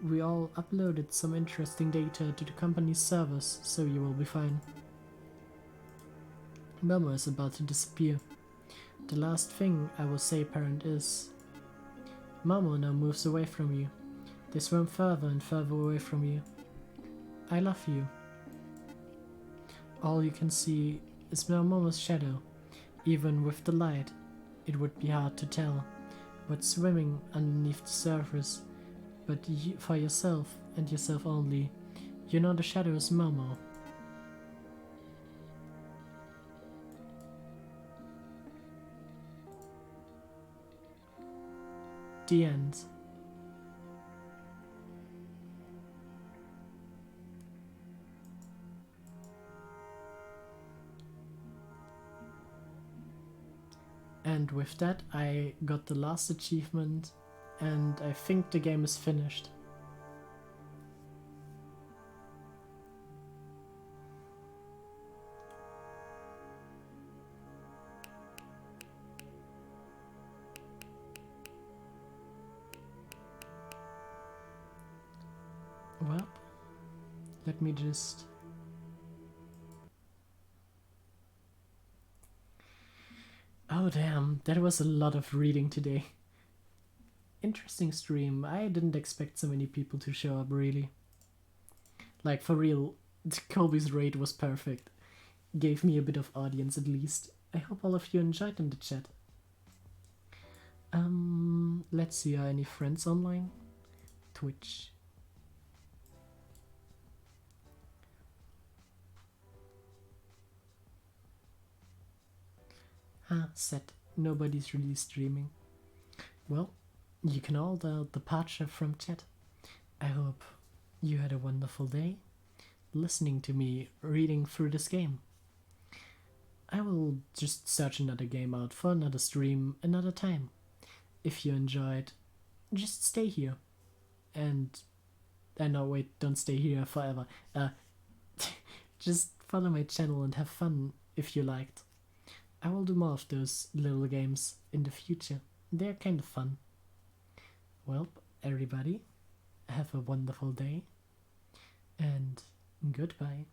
We all uploaded some interesting data to the company's servers, so you will be fine. Momo is about to disappear. The last thing I will say, parent, is Momo now moves away from you. They swim further and further away from you. I love you. All you can see is now Momo's shadow. Even with the light, it would be hard to tell what's swimming underneath the surface, but for yourself and yourself only, you know the shadow is Momo. The end. And with that, I got the last achievement, and I think the game is finished. Well, let me just... Oh damn, that was a lot of reading today. Interesting stream. I didn't expect so many people to show up, really. Like, for real, Kobe's raid was perfect. Gave me a bit of audience at least. I hope all of you enjoyed in the chat. Let's see, are any friends online? Twitch. Set. Nobody's really streaming. Well, you can all departure from chat. I hope you had a wonderful day listening to me reading through this game. I will just search another game out for another stream another time. If you enjoyed, just stay here. And no, wait, don't stay here forever. Just follow my channel and have fun if you liked. I will do more of those little games in the future. They're kind of fun. Well, everybody, have a wonderful day, and goodbye.